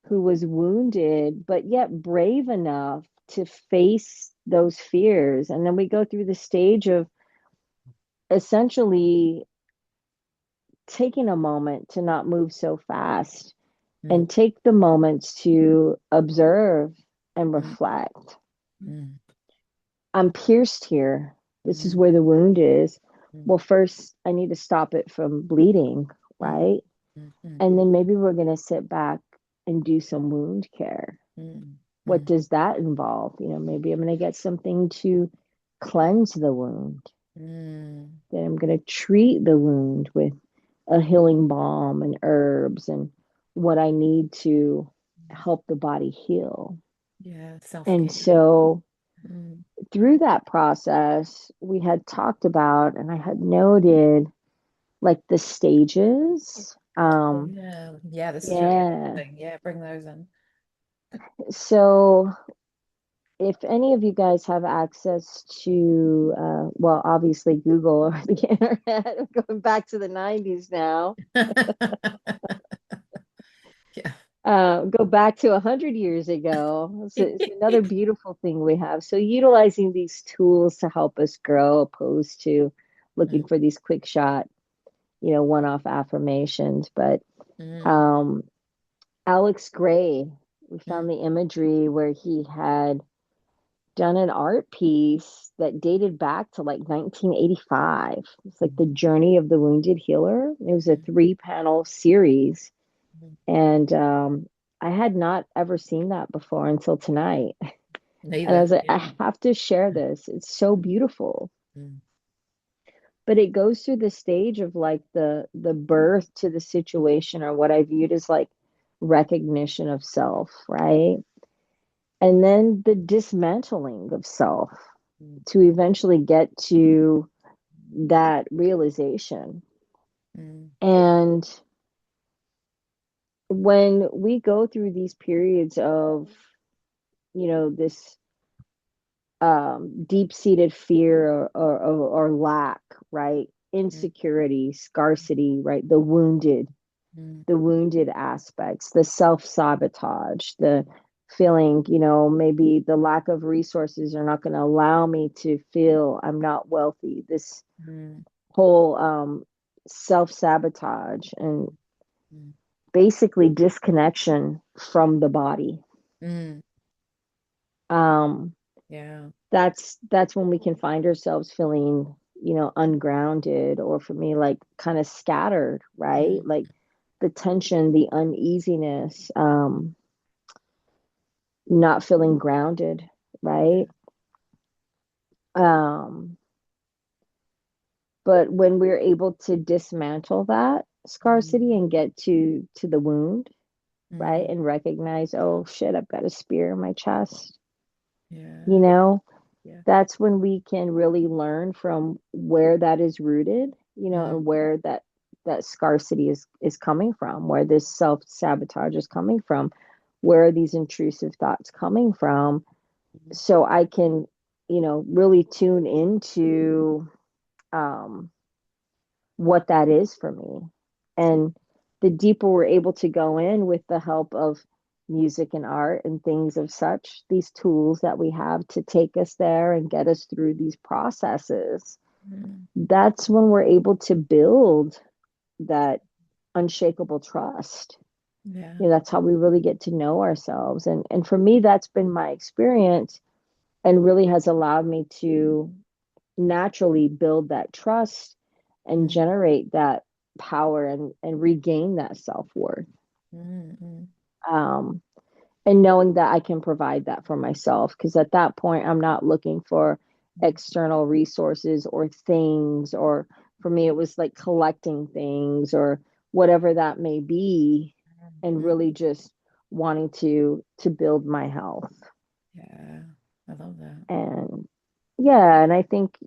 who was wounded, but yet brave enough to face those fears. And then we go through the stage of essentially taking a moment to not move so fast Mm. and take the moments to observe and Mm. reflect. Mm. I'm pierced here. This is Mm. where the wound is. Mm. Well, first, I need to stop it from bleeding, Mm. right? Mm. Mm. And then maybe we're going to sit back and do some wound care. Mm. What Mm. does that involve? Maybe I'm going to get something to cleanse the wound. Mm. Then I'm going to treat the wound with a healing balm and herbs and what I need to help the body heal. Yeah, And self-care. so Mm. through that process, we had talked about, and I had noted like the stages. Oh, yeah. Yeah, this is really Yeah. interesting. Yeah, bring those in. So if any of you guys have access to, well, obviously Google or the internet, going back to the 90s now, Yeah. go back to 100 years ago. It's another beautiful thing we have. So utilizing these tools to help us grow, opposed to looking Mm. for these quick shot, one-off affirmations. But Mm. um, Alex Gray, we Mm. found the imagery where he had done an art piece that dated back to like 1985. It's like the journey of the wounded healer. It was a Mm. three-panel series, Mm. and I had not ever seen that before until tonight. And I Neither. was like, Yeah. I have to share this. It's so beautiful. Mm, But it goes through the stage of like the birth to the situation, or what I viewed as like recognition of self, right? And then the dismantling of self mm, to eventually get to that realization. mm, And when we go through these periods of, this deep-seated fear, or lack, right? mm, Insecurity, scarcity, right? mm, The wounded aspects, the self-sabotage, the feeling, maybe the lack of resources are not going to allow me to feel I'm not wealthy. This mm, whole self-sabotage and mm, basically disconnection from the body. mm. Um, Yeah. that's when we can find ourselves feeling, ungrounded, or for me, like kind of scattered, right? Mm, Like the tension, the uneasiness, not feeling grounded, right? Um, but when we're able to dismantle that scarcity mm, and get to the wound, right, mm. and recognize, oh shit, I've got a spear in my chest, you Yeah. know, Yeah. that's when we can really learn from where that is rooted, Mm, and where that scarcity is coming from, where this self-sabotage is coming from, where are these intrusive thoughts coming from, mm, so I can, really tune into um, what that is for me. And the deeper we're able to go in with the help of music and art and things of such, these tools that we have to take us there and get us through these processes, mm. that's when we're able to build that unshakable trust. Yeah. That's how we really get to know ourselves. And for me, that's been my experience, and really has allowed me to naturally build that trust and Mm, generate that power, and regain that self-worth, mm, mm, um, and knowing that I can provide that for myself, because at that point I'm not looking for external resources or things, or for me it was like collecting things or whatever that may be, and mm. really just wanting to build my health. Yeah. I love that. And yeah, and I think,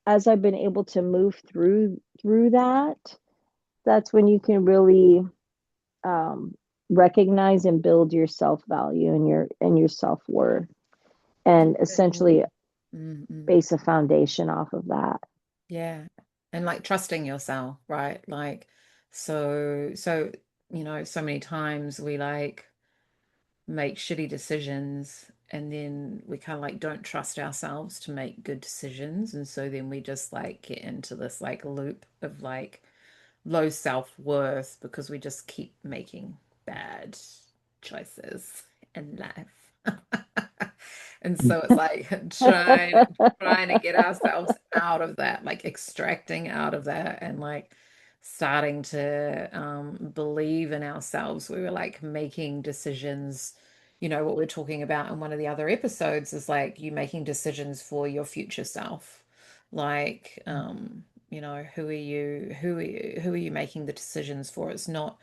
as I've been able to move through that, that's when you can really um, recognize and build your self value and your self worth, and essentially Mm, mm. base a foundation off of that. Yeah. And like trusting yourself, right? Like, so, so many times we like make shitty decisions and then we kind of like don't trust ourselves to make good decisions. And so then we just like get into this like loop of like low self-worth because we just keep making bad choices in life. And so it's like trying to get ourselves out of that, like extracting out of that and like starting to believe in ourselves. We were like making decisions. What we're talking about in one of the other episodes is like you making decisions for your future self. Like, who are you making the decisions for? It's not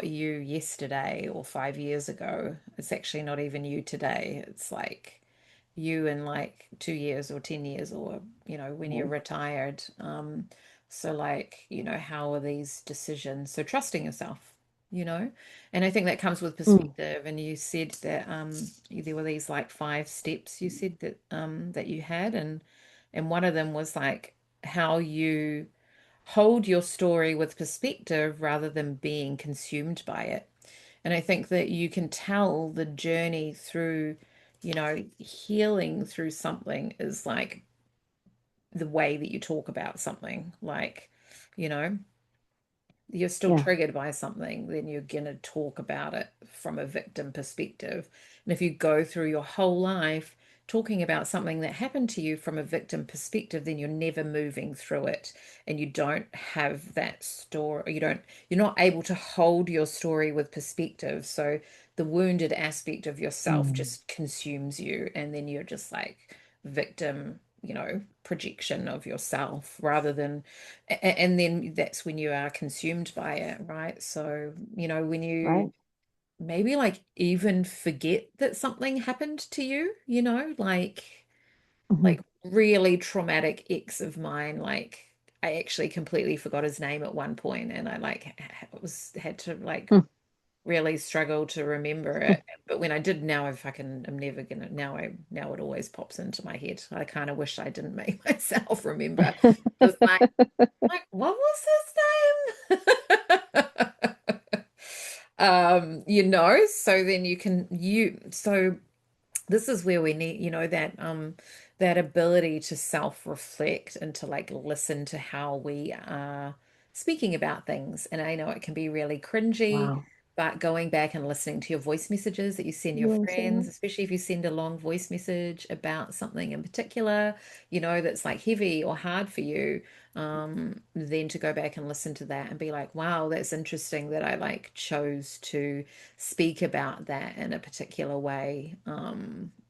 you yesterday or 5 years ago. It's actually not even you today. It's like you in like 2 years or 10 years or, when you're retired. So like, how are these decisions? So trusting yourself, you know? And I think that comes with Mm, perspective. And you said that there were these like 5 steps you said that you had and one of them was like how you hold your story with perspective rather than being consumed by it. And I think that you can tell the journey through, healing through something is like the way that you talk about something. Like, you know, you're still yeah. triggered by something, then you're going to talk about it from a victim perspective. And if you go through your whole life talking about something that happened to you from a victim perspective, then you're never moving through it, and you don't have that story. You're not able to hold your story with perspective. So the wounded aspect of yourself Mm. just consumes you, and then you're just like victim, projection of yourself rather than, and then that's when you are consumed by it, right? So, when you Right. maybe like even forget that something happened to you, Hmm. like really traumatic ex of mine, like I actually completely forgot his name at one point, and I like was had to like really struggle to remember it. But when I did, now I'm never gonna, now it always pops into my head. I kind of wish I didn't make myself remember. Because like what was his name? So then so this is where we need, that ability to self-reflect and to like listen to how we are speaking about things. And I know it can be really cringy, Wow. but going back and listening to your voice messages that you send your friends, Amazing. especially if you send a long voice message about something in particular, that's like heavy or hard for you, then to go back and listen to that and be like, wow, that's interesting that I like chose to speak about that in a particular way.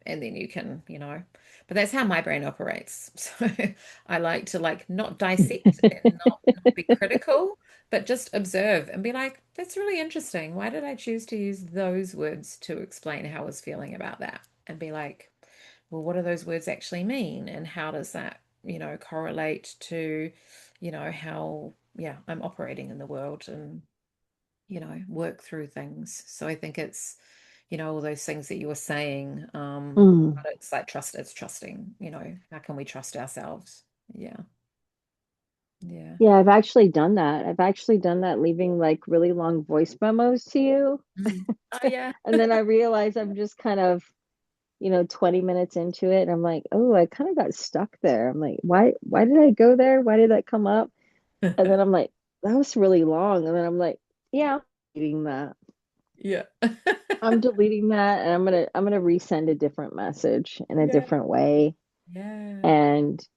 And then you can, but that's how my brain operates. So I like to like not dissect and not be critical, but just observe and be like, that's really interesting. Why did I choose to use those words to explain how I was feeling about that? And be like, well, what do those words actually mean? And how does that, correlate to, how, yeah, I'm operating in the world and, work through things. So I think it's, all those things that you were saying, Mm. but it's like it's trusting, how can we trust ourselves? Yeah. Yeah. Yeah, I've actually done that. I've actually done that, leaving like really long voice memos to you. Mm. Oh, yeah. And then I realize I'm just kind of, 20 minutes into it. And I'm like, oh, I kind of got stuck there. I'm like, why did I go there? Why did that come up? And then I'm like, that was really long. And then I'm like, yeah, I'm deleting that. Yeah. I'm deleting that, and I'm gonna resend a different message in a Yeah. different way. Yeah. And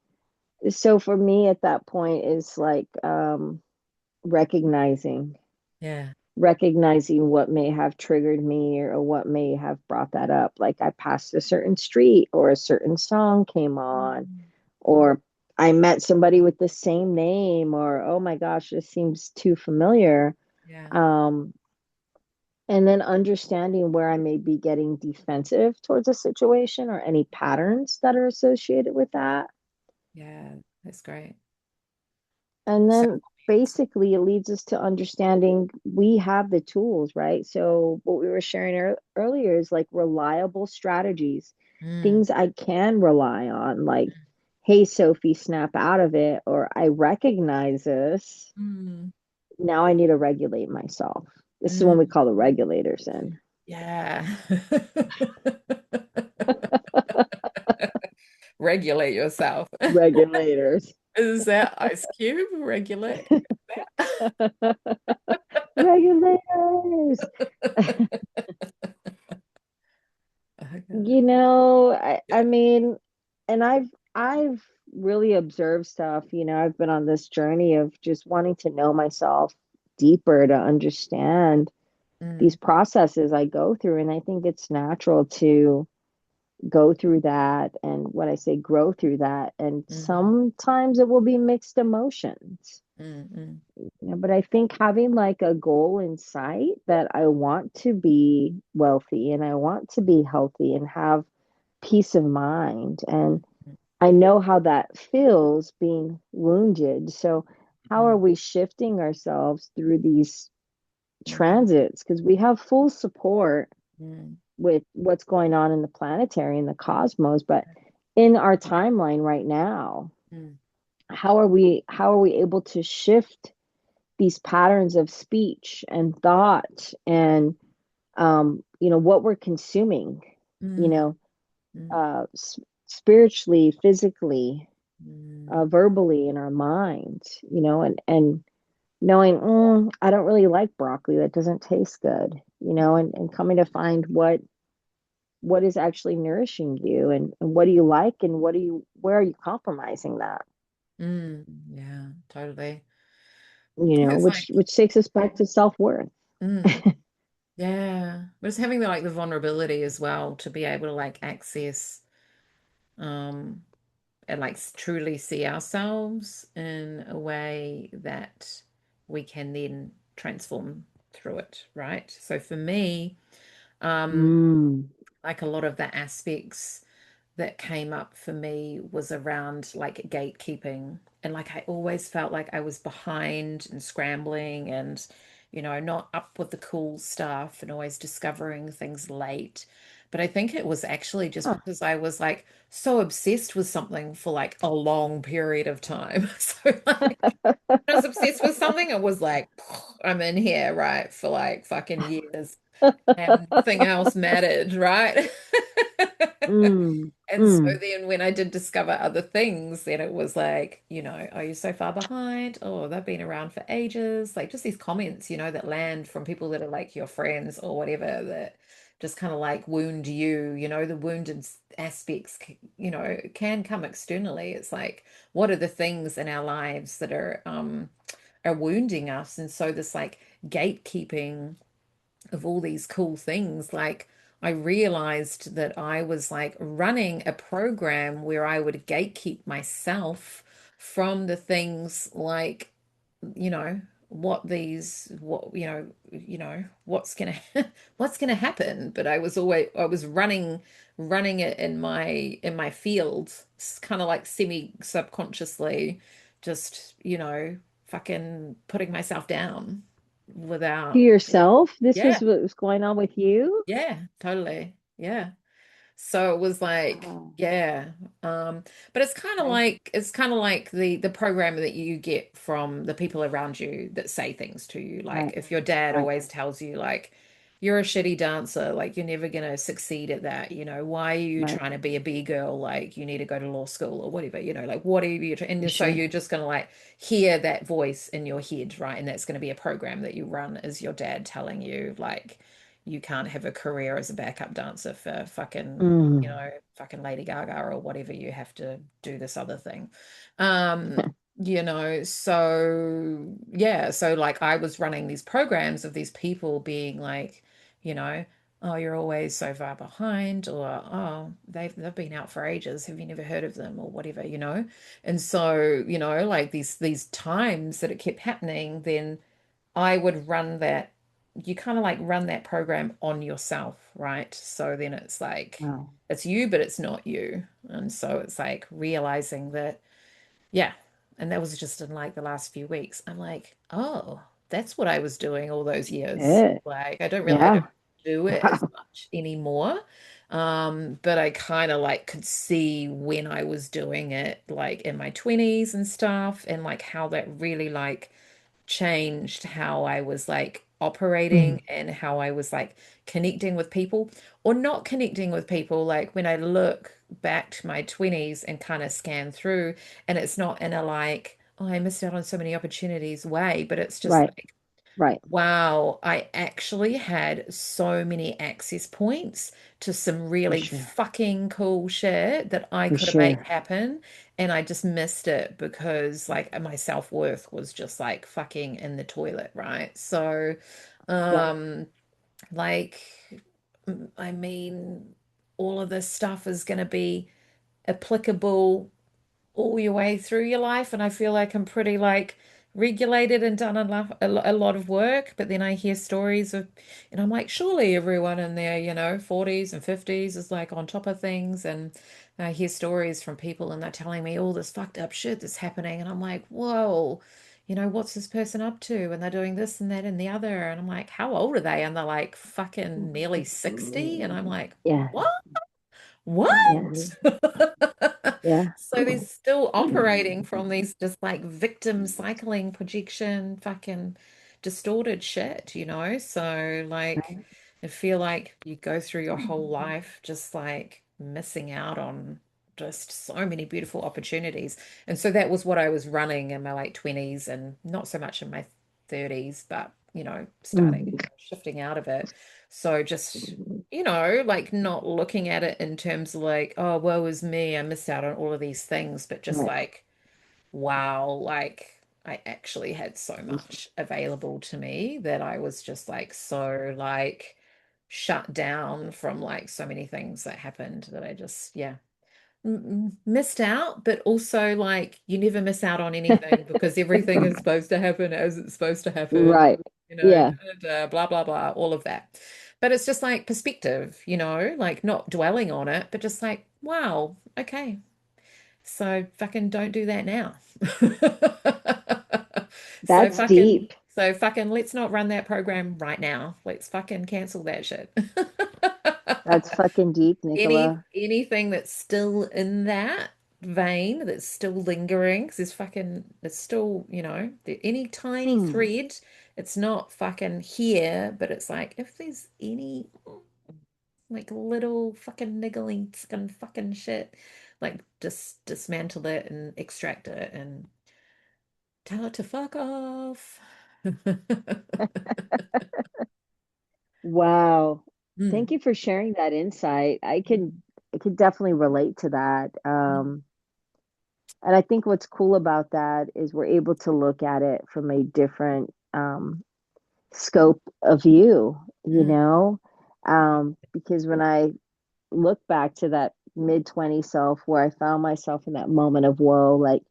so for me at that point is like recognizing Yeah. recognizing what may have triggered me or what may have brought that up. Like I passed a certain street or a certain song came on, Mm. or I met somebody with the same name, or oh my gosh, this seems too familiar. Yeah. Um, and then understanding where I may be getting defensive towards a situation or any patterns that are associated with that. Yeah. That's great. And So, then basically it leads us to understanding we have the tools, right? So what we were sharing earlier is like reliable strategies, mm, things I can rely on, like, hey, Sophie, snap out of it, or I recognize this. mm, Now I need to regulate myself. This is when we mm, call the regulators in. yeah. Regulate yourself. Regulators. Is that Ice Cube? Regulate Regulators. that. I Yeah. mean, and I've really observed stuff, I've been on this journey of just wanting to know myself deeper to understand these Mm, processes I go through. And I think it's natural to go through that and what I say, grow through that. And mhm, sometimes it will be mixed emotions. mm, mm, But I think having like a goal in sight that I want to be wealthy and I want to be healthy and have peace of mind. And mm, I know how that feels being wounded. So, how are mm, we shifting ourselves through these mm, transits? Because we have full support mm, with what's going on in the planetary and the cosmos, but in our timeline right now, mm, how are we able to shift these patterns of speech and thought and what we're consuming, you mm, know, mm, uh, spiritually, physically, mm, verbally in our minds, and knowing, I don't really like broccoli, that doesn't taste good, and coming to find what is actually nourishing you, and what do you like, and where are you compromising that? Yeah, totally. It's like, Which takes us back to self-worth. mm, yeah, but it's having the vulnerability as well to be able to like access um and like truly see ourselves in a way that we can then transform through it, right? So for me, um, Mm. like a lot of the aspects that came up for me was around like gatekeeping. And like I always felt like I was behind and scrambling and, not up with the cool stuff and always discovering things late. But I think it was actually just Huh. because I was like so obsessed with something for like a long period of time. So like I was obsessed with something, it was like I'm in here, right, for like fucking years and nothing else mattered, right? Mm. And so Mm. then when I did discover other things, then it was like, are you so far behind? Oh, they've been around for ages. Like just these comments, that land from people that are like your friends or whatever that just kind of like wound you, the wounded aspects, can come externally. It's like, what are the things in our lives that are wounding us? And so this like gatekeeping of all these cool things, like I realized that I was like running a program where I would gatekeep myself from the things like, you know, what's gonna what's gonna happen. But I was running it in my field, kind of like semi subconsciously, just, fucking putting myself down To without. yourself, this was Yeah, what was going on with you. yeah, totally. Yeah. So it was like, Oh, yeah. But okay. it's kind of like the program that you get from the people around you that say things to you. Like Right. if your dad Right. always tells you like you're a shitty dancer, like you're never gonna succeed at that, why are you Right. trying to be a B girl? Like you need to go to law school or whatever, like whatever For and so sure. you're just gonna like hear that voice in your head, right? And that's gonna be a program that you run as your dad telling you like you can't have a career as a backup dancer for fucking, Mm. fucking Lady Gaga or whatever. You have to do this other thing. So yeah, so like I was running these programs of these people being like, you know, oh, you're always so far behind, or oh, they've been out for ages. Have you never heard of them or whatever? And so, like these times that it kept happening, then I would run that, you kind of like run that program on yourself, right? So then it's like, Wow. it's you, but it's not you. And so it's like realizing that, yeah. And that was just in like the last few weeks. I'm like, oh, that's what I was doing all those years. It. Like, I don't Yeah. do it as Wow. much anymore. But I kind of like could see when I was doing it, like in my 20s and stuff, and like how that really like changed how I was like Mm. operating and how I was like connecting with people or not connecting with people. Like when I look back to my 20s and kind of scan through, and it's not in a like, oh, I missed out on so many opportunities way, but it's just Right. like, Right. wow, I actually had so many access points to some For really sure. fucking cool shit that I For could have made sure. happen. And I just missed it because like my self-worth was just like fucking in the toilet, right? So, Yep. um, like, I mean, all of this stuff is going to be applicable all your way through your life. And I feel like I'm pretty like regulated and done a lot of work. But then I hear stories of, and I'm like, surely everyone in their, 40s and 50s is like on top of things. And I hear stories from people and they're telling me all this fucked up shit that's happening. And I'm like, whoa. What's this person up to? And they're doing this and that and the other. And I'm like, how old are they? And they're like fucking nearly 60. And I'm like, Yeah. what? What? Yeah. Yeah. So they're still operating from these just like victim cycling projection, fucking distorted shit. So like Right. I feel like you go through your whole life just like missing out on just so many beautiful opportunities. And so that was what I was running in my late 20s and not so much in my 30s, but starting Mm. shifting out of it. So just like not looking at it in terms of like, oh, woe is me, I missed out on all of these things, but just Right. like, wow, like I actually had so much available to me that I was just like so like shut down from like so many things that happened that I just, yeah, missed out, but also like you never miss out on anything because everything is supposed to happen as it's supposed to happen, Right. da, Yeah, da, blah, blah, blah, all of that. But it's just like perspective, like not dwelling on it, but just like, wow, okay, so fucking don't do that now. So that's fucking, deep. so fucking let's not run that program right now. Let's fucking cancel that shit. That's fucking deep, Nicola. Anything that's still in that vein, that's still lingering, because it's still, any tiny Hmm. thread, it's not fucking here, but it's like if there's any like little fucking niggling fucking shit, like just dismantle it and extract it and tell it to fuck off. Wow. Thank Mm, you for sharing that insight. I could definitely relate to that. mm, And I think what's cool about that is we're able to look at it from a different scope of view, mm, because when I look back to that mid-20 self where I found myself in that moment of woe, like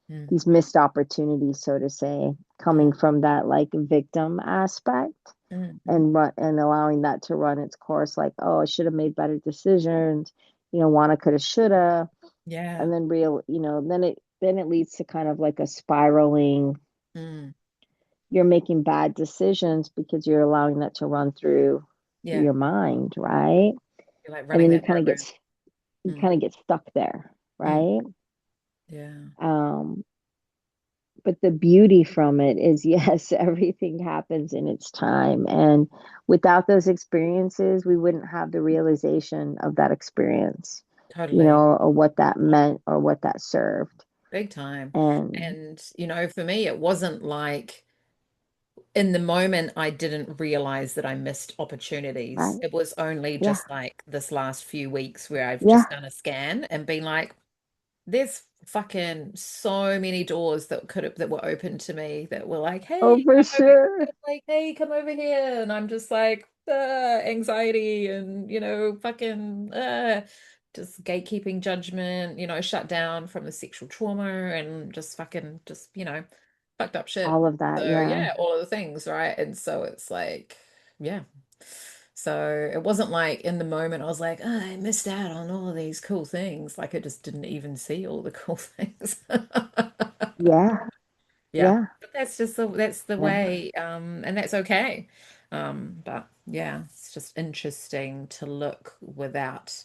mm, these missed opportunities, so to say, mm, coming from that like victim aspect mm, mm. and allowing that to run its course, like, oh, I should have made better decisions, wanna, coulda, shoulda, Yeah. and then then it leads to kind of like a spiraling. Mm, You're making bad decisions because you're allowing that to run through yeah. your mind, right? You're like And running then that program. you Mm, kind of get stuck there, mm, right? yeah. Um, but the beauty from it is, yes, everything happens in its time. And without those experiences, we wouldn't have the realization of that experience, Totally. or what that meant or what that served. Big time. And And, for me, it wasn't like in the moment I didn't realize that I missed opportunities. right, It was only yeah, just like this last few weeks where I've just yeah, done a scan and been like, there's fucking so many doors that were open to me that were like, oh, hey, for come over, sure. like, hey, come over here. And I'm just like, anxiety and, fucking just gatekeeping judgment, shut down from the sexual trauma and just fucking just, fucked up shit. All of that, So yeah. yeah, all of the things, right? And so it's like, yeah. So it wasn't like in the moment I was like, oh, I missed out on all of these cool things. Like I just didn't even see all the cool things. Yeah, Yeah. yeah, But that's the yeah. way, and that's okay. But yeah, it's just interesting to look without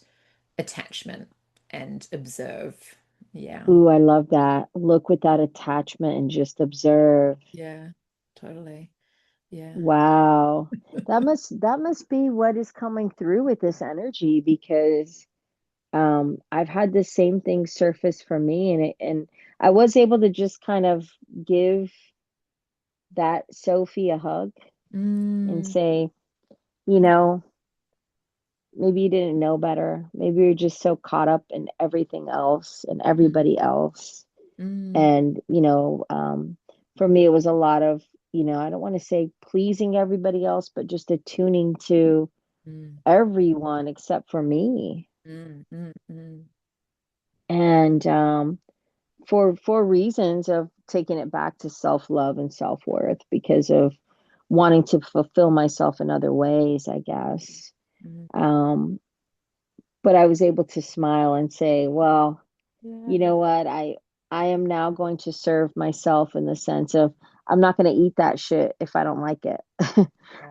attachment and observe. Yeah. Ooh, I love that. Look without attachment and just observe. Yeah. Totally. Yeah. Wow. That must be what is coming through with this energy because I've had the same thing surface for me, and I was able to just kind of give that Sophie a hug and Mm, say, you know, maybe you didn't know better. Maybe you're just so caught up in everything else and mm, everybody else. mm, And, for me, it was a lot of, I don't want to say pleasing everybody else, but just attuning to mm, everyone except for me. mm, mm, mm. And for reasons of taking it back to self-love and self-worth because of wanting to fulfill myself in other ways, I guess. Mm. Um, but I was able to smile and say, well, you Yeah. know what? I am now going to serve myself in the sense of I'm not going to eat that shit if I don't like it.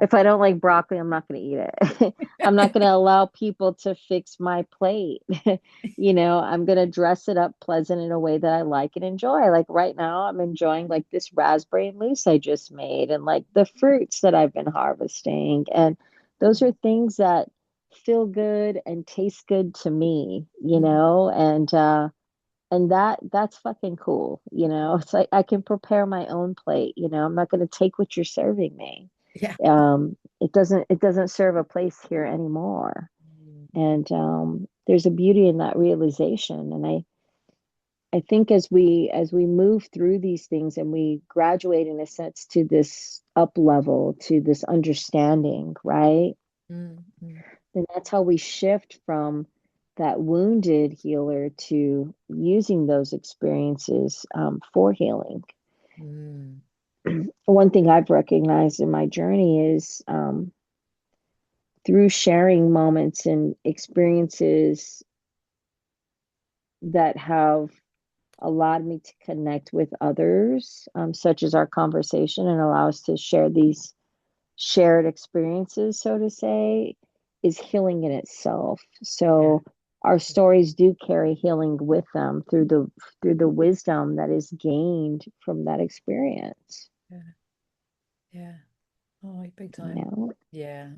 If I don't like broccoli, I'm not going to eat it. I'm not going to allow people to fix my plate. I'm going to dress it up pleasant in a way that I like and enjoy. Like right now, I'm enjoying like this raspberry mousse I just made and like the fruits that I've been harvesting. And those are things that feel good and taste good to me, Mm. and that's fucking cool. It's like I can prepare my own plate. I'm not going to take what you're serving me. Yeah. it doesn't serve a place here anymore. Mm, And there's a beauty in that realization. And I think as we move through these things and we graduate in a sense to this up level, to this understanding, right? mm, mm, Then that's how we shift from that wounded healer to using those experiences for healing. mm, One thing I've recognized in my journey is through sharing moments and experiences that have allowed me to connect with others, such as our conversation, and allow us to share these shared experiences, so to say, is healing in itself. yeah, So our stories do carry healing with them through the wisdom that is gained from that experience. yeah, yeah. Oh, big You time. know, Yeah,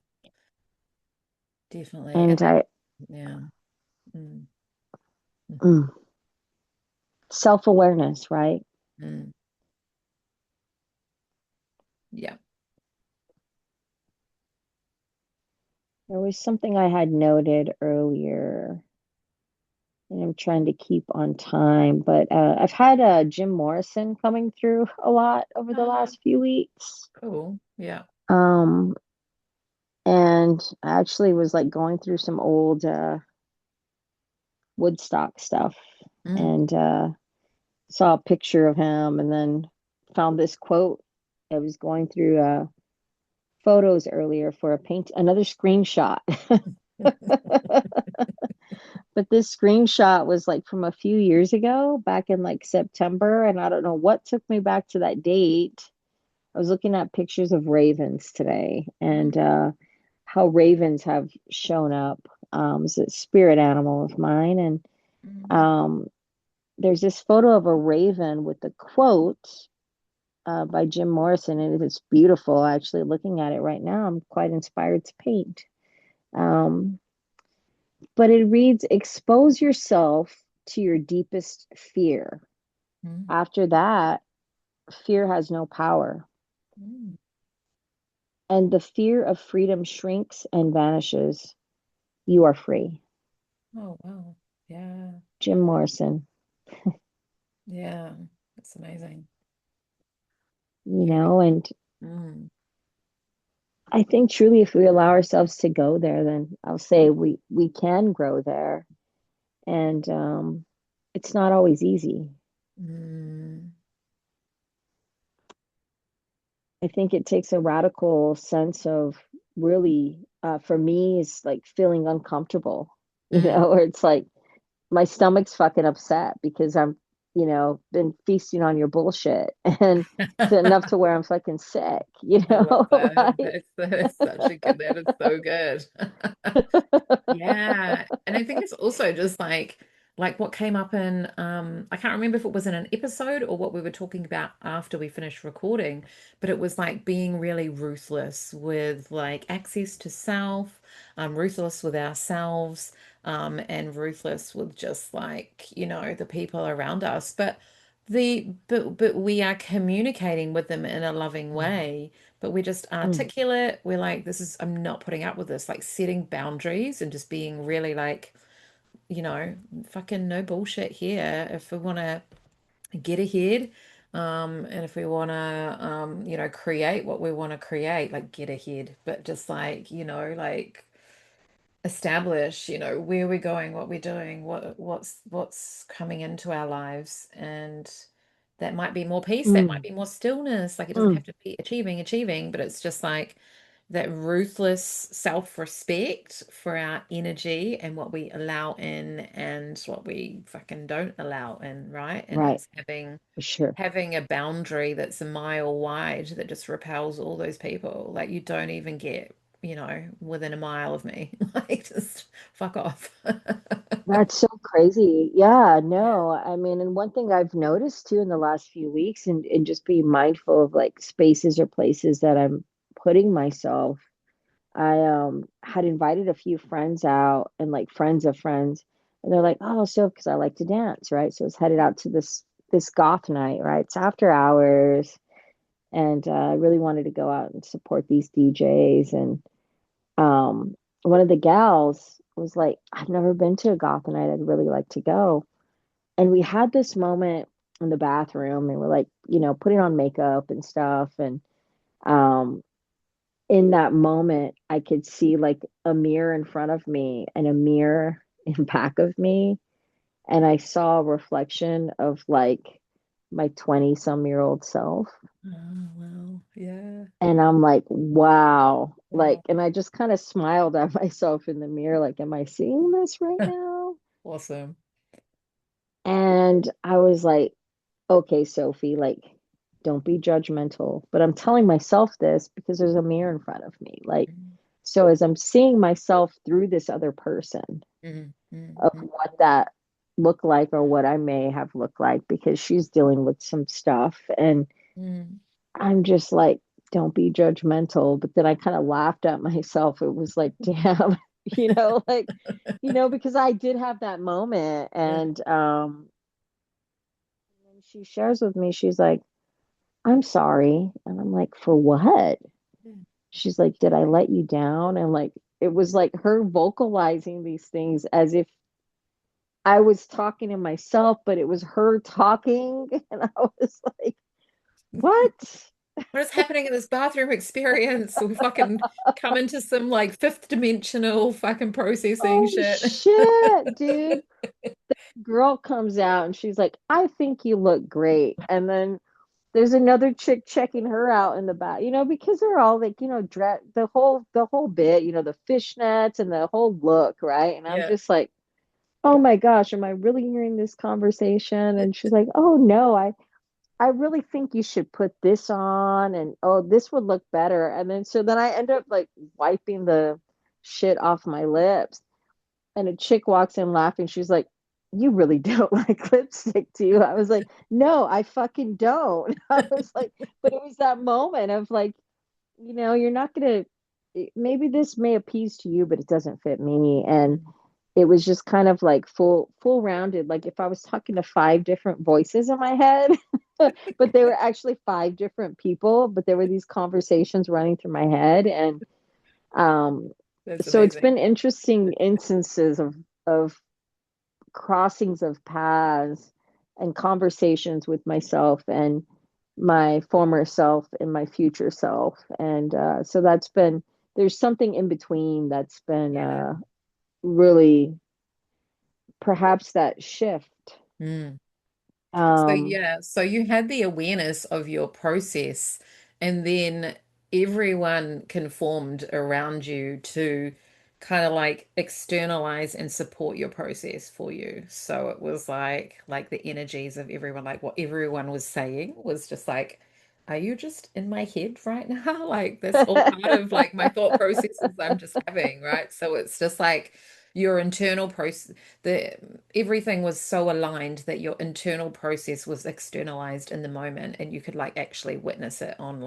definitely. And and that, I yeah. Mm, mm, mm, self-awareness, right? mm, yeah. There was something I had noted earlier, and I'm trying to keep on time, but I've had Jim Morrison coming through a lot over the Ah, last few weeks. cool. Yeah. Um, and I actually was like going through some old Woodstock stuff Mm. and saw a picture of him and then found this quote. I was going through photos earlier for another screenshot. But this screenshot was like from a few years ago, back in like September, and I don't know what took me back to that date. I was looking at pictures of ravens today Mm, and how ravens have shown up. It's a spirit animal of mine. And mm. um, there's this photo of a raven with a quote by Jim Morrison, and it's beautiful. Actually, looking at it right now, I'm quite inspired to paint. Um, but it reads, expose yourself to your deepest fear. Mm, After that, fear has no power. mm. And the fear of freedom shrinks and vanishes. You are free. Oh, wow. Yeah. Jim Morrison, Yeah. That's amazing. you Yeah. know, and Mm, I think truly if we allow ourselves to go there, then I'll say we can grow there. And it's not always easy. mm, I think it takes a radical sense of really, for me, it's like feeling uncomfortable, mm. or it's like my stomach's fucking upset because been feasting on your bullshit and to enough to where I'm fucking sick, I love that. right? That's such a good, that is so good. Yeah. And I think it's also just like what came up in I can't remember if it was in an episode or what we were talking about after we finished recording, but it was like being really ruthless with like access to self, ruthless with ourselves, and ruthless with just like, the people around us. But we are communicating with them in a loving way, but we're just Mm, articulate. We're like, I'm not putting up with this, like setting boundaries and just being really like, you know, fucking no bullshit here. If we want to get ahead, and if we want to, create what we want to create, like get ahead, but just like, like establish, where we're going, what we're doing, what's coming into our lives. And that might be more peace, that might mm, be more stillness. Like it doesn't mm, have to be achieving, but it's just like that ruthless self-respect for our energy and what we allow in and what we fucking don't allow in, right? And right, it's having for sure. having a boundary that's a mile wide that just repels all those people. Like you don't even get, within a mile of me. Like just fuck off. That's so crazy. Yeah, no, I mean, and one thing I've noticed too in the last few weeks and just being mindful of like spaces or places that I'm putting myself. I had invited a few friends out and like friends of friends, and they're like, "Oh, so because I like to dance, right?" So I was headed out to this goth night, right? It's after hours, And I really wanted to go out and support these DJs. And one of the gals was like, I've never been to a goth night. I'd really like to go. And we had this moment in the bathroom, and we're like, putting on makeup and stuff. And um, in that moment, I could see like a mirror in front of me and a mirror in back of me. And I saw a reflection of like my 20-some-year-old self. Oh, wow. Yeah. And I'm like, wow. Like, Wow. and I just kind of smiled at myself in the mirror, like, am I seeing this right now? Awesome. And I was like, okay, Sophie, like, don't be judgmental. But I'm telling myself this because there's a mirror in front of me. Like, Mhm, so as I'm seeing myself through this other person mhm, of mhm, what that looked like or what I may have looked like, because she's dealing with some stuff. And mhm, I'm just like, don't be judgmental. But then I kind of laughed at myself. It was like, damn, like, because I did have that moment. yeah, And she shares with me, she's like, I'm sorry. And I'm like, for what? yeah, She's like, did I let you down? And like, it was like her vocalizing these things as if I was talking to myself, but it was her talking. And I was like, what? what is happening in this bathroom experience? We fucking come into some like fifth dimensional fucking processing Oh shit. shit, dude. Girl comes out and she's like, I think you look great. And then there's another chick checking her out in the back, because they're all like, the whole bit, the fishnets and the whole look, right? And I'm Yeah. just like, oh my gosh, am I really hearing this conversation? And she's like, oh no, I really think you should put this on, and oh, this would look better. And then so then I end up like wiping the shit off my lips, and a chick walks in laughing. She's like, you really don't like lipstick, do you? I was like, no, I fucking don't. I was like, but it was that moment of like, you're not gonna, maybe this may appease to you, but it doesn't fit me. And Mm. it was just kind of like full rounded, like if I was talking to five different voices in my head, but they were actually five different people, but there were these conversations running through my head. And um That's so it's amazing. been interesting instances of crossings of paths and conversations with myself and my former self and my future self. And so that's been, there's something in between that's been Yeah. really perhaps that shift. Mm. So Um, yeah, so you had the awareness of your process, and then everyone conformed around you to kind of like externalize and support your process for you. So it was like the energies of everyone, like what everyone was saying was just like, are you just in my head right now? Like that's all part of like my thought processes I'm just having, right? So it's just like your internal process, the everything was so aligned that your internal process was externalized in the moment, and you could like actually witness it on a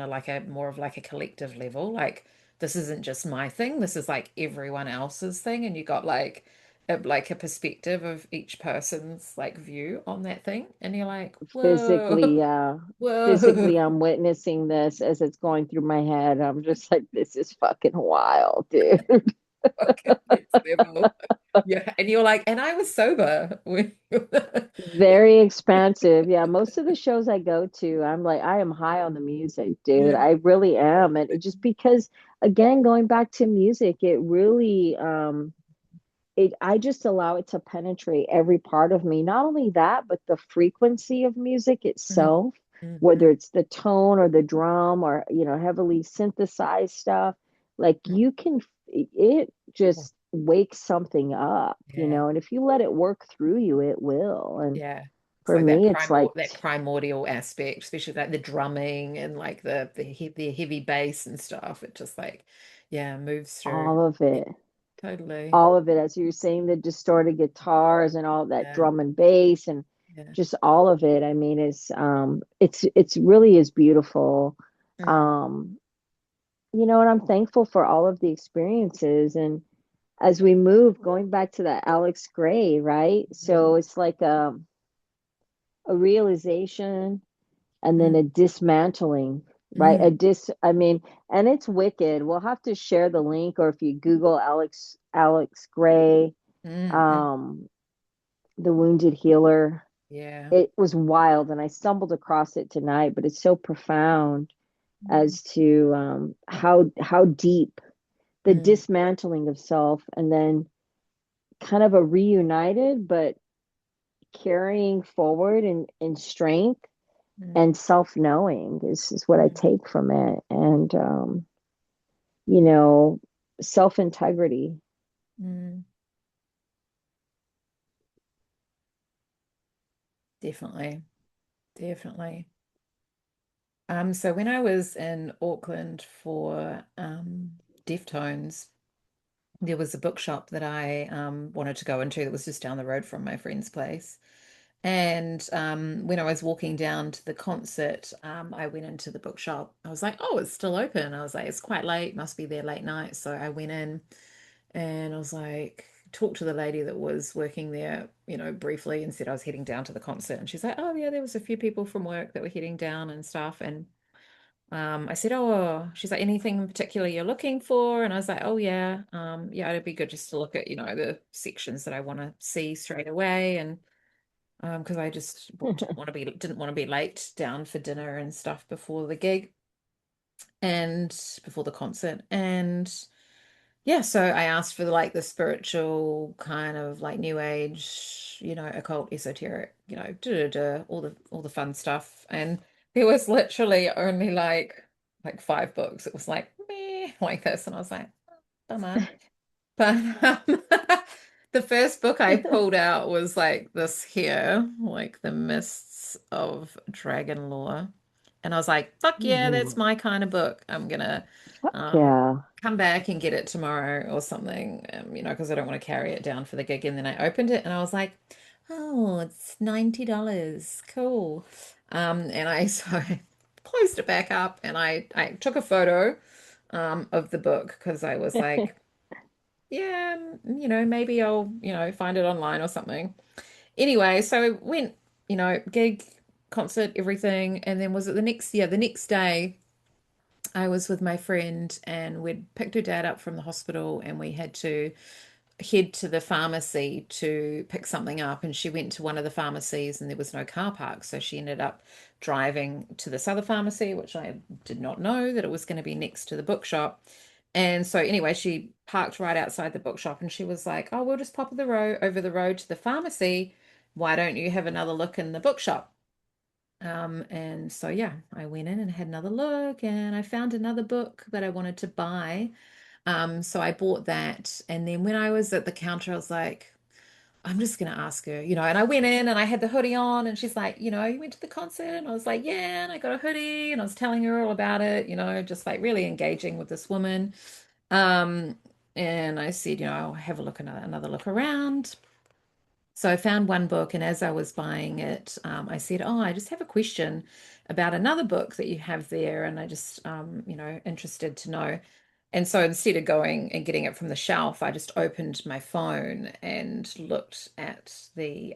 like a more of like a collective level. Like this isn't just my thing, this is like everyone else's thing, and you got like a perspective of each person's like view on that thing, and you're like, whoa, physically, whoa. physically, I'm witnessing this as it's going through my head. I'm just like, this is fucking wild, dude. Fucking next level. Yeah, and you're like, and I was sober. Very expansive. Yeah, most of the shows I go to, I'm like, I am high on the music, dude. Yeah. I really am. And it just because, again, going back to music, it really, I just allow it to penetrate every part of me. Not only that, but the frequency of music Mhm, itself, mhm. whether it's the tone or the drum or, heavily synthesized stuff, like it just wakes something up, Yeah, and if you let it work through you, it will. And yeah. It's for like me, it's like that primordial aspect, especially like the drumming and like the heavy bass and stuff. It just like, yeah, moves through. all of Yeah, it, totally. all of it, as you were saying, the distorted guitars and all that Yeah, drum and bass and yeah. just all of it. I mean, it's really is beautiful. Mm, Um, and I'm thankful for all of the experiences. And as we move, going back to that Alex Gray, right? mm, So it's like a realization, and then mm, a dismantling, right? mm, I mean, and it's wicked. We'll have to share the link, or if you Google Alex Gray, mm. um, the Wounded Healer, Yeah. it was wild, and I stumbled across it tonight, but it's so profound Mm, as to how deep the mm, dismantling of self, and then kind of a reunited, but carrying forward in strength mm, and self-knowing is what I mm, take from it. And you know, self-integrity. mm. Definitely. Definitely. So when I was in Auckland for Deftones, there was a bookshop that I wanted to go into that was just down the road from my friend's place. And when I was walking down to the concert, I went into the bookshop. I was like, oh, it's still open. I was like, it's quite late, must be there late night. So I went in and I was like, talked to the lady that was working there, briefly and said I was heading down to the concert. And she's like, oh, yeah, there was a few people from work that were heading down and stuff. And I said, oh, she's like, anything in particular you're looking for? And I was like, oh, yeah, yeah, it'd be good just to look at, the sections that I want to see straight away. And because I just didn't want to be late down for dinner and stuff before the gig and before the concert. And yeah, so I asked for like the spiritual kind of like new age, occult, esoteric, all the fun stuff. And there was literally only like five books. It was like meh, like this, and I was like, bummer. But the first book I pulled out was like this here, like The Mists of Dragon Lore. And I was like, fuck yeah, that's Ooh, my kind of book. I'm gonna fuck um yeah. come back and get it tomorrow or something, because I don't want to carry it down for the gig. And then I opened it and I was like, oh, it's $90. Cool. And I so I closed it back up and I took a photo of the book because I was like, yeah, maybe I'll, find it online or something. Anyway, so I went, gig, concert, everything, and then was it the next day I was with my friend and we'd picked her dad up from the hospital and we had to head to the pharmacy to pick something up. And she went to one of the pharmacies and there was no car park. So she ended up driving to this other pharmacy, which I did not know that it was going to be next to the bookshop. And so anyway, she parked right outside the bookshop and she was like, oh, we'll just pop over the road to the pharmacy. Why don't you have another look in the bookshop? And so yeah, I went in and had another look and I found another book that I wanted to buy. So I bought that. And then when I was at the counter, I was like, I'm just gonna ask her, and I went in and I had the hoodie on and she's like, you went to the concert? And I was like, yeah, and I got a hoodie and I was telling her all about it, just like really engaging with this woman. Um, and I said, I'll have a look another look around. So I found one book, and as I was buying it, I said, "Oh, I just have a question about another book that you have there, and I just, interested to know." And so instead of going and getting it from the shelf, I just opened my phone and looked at the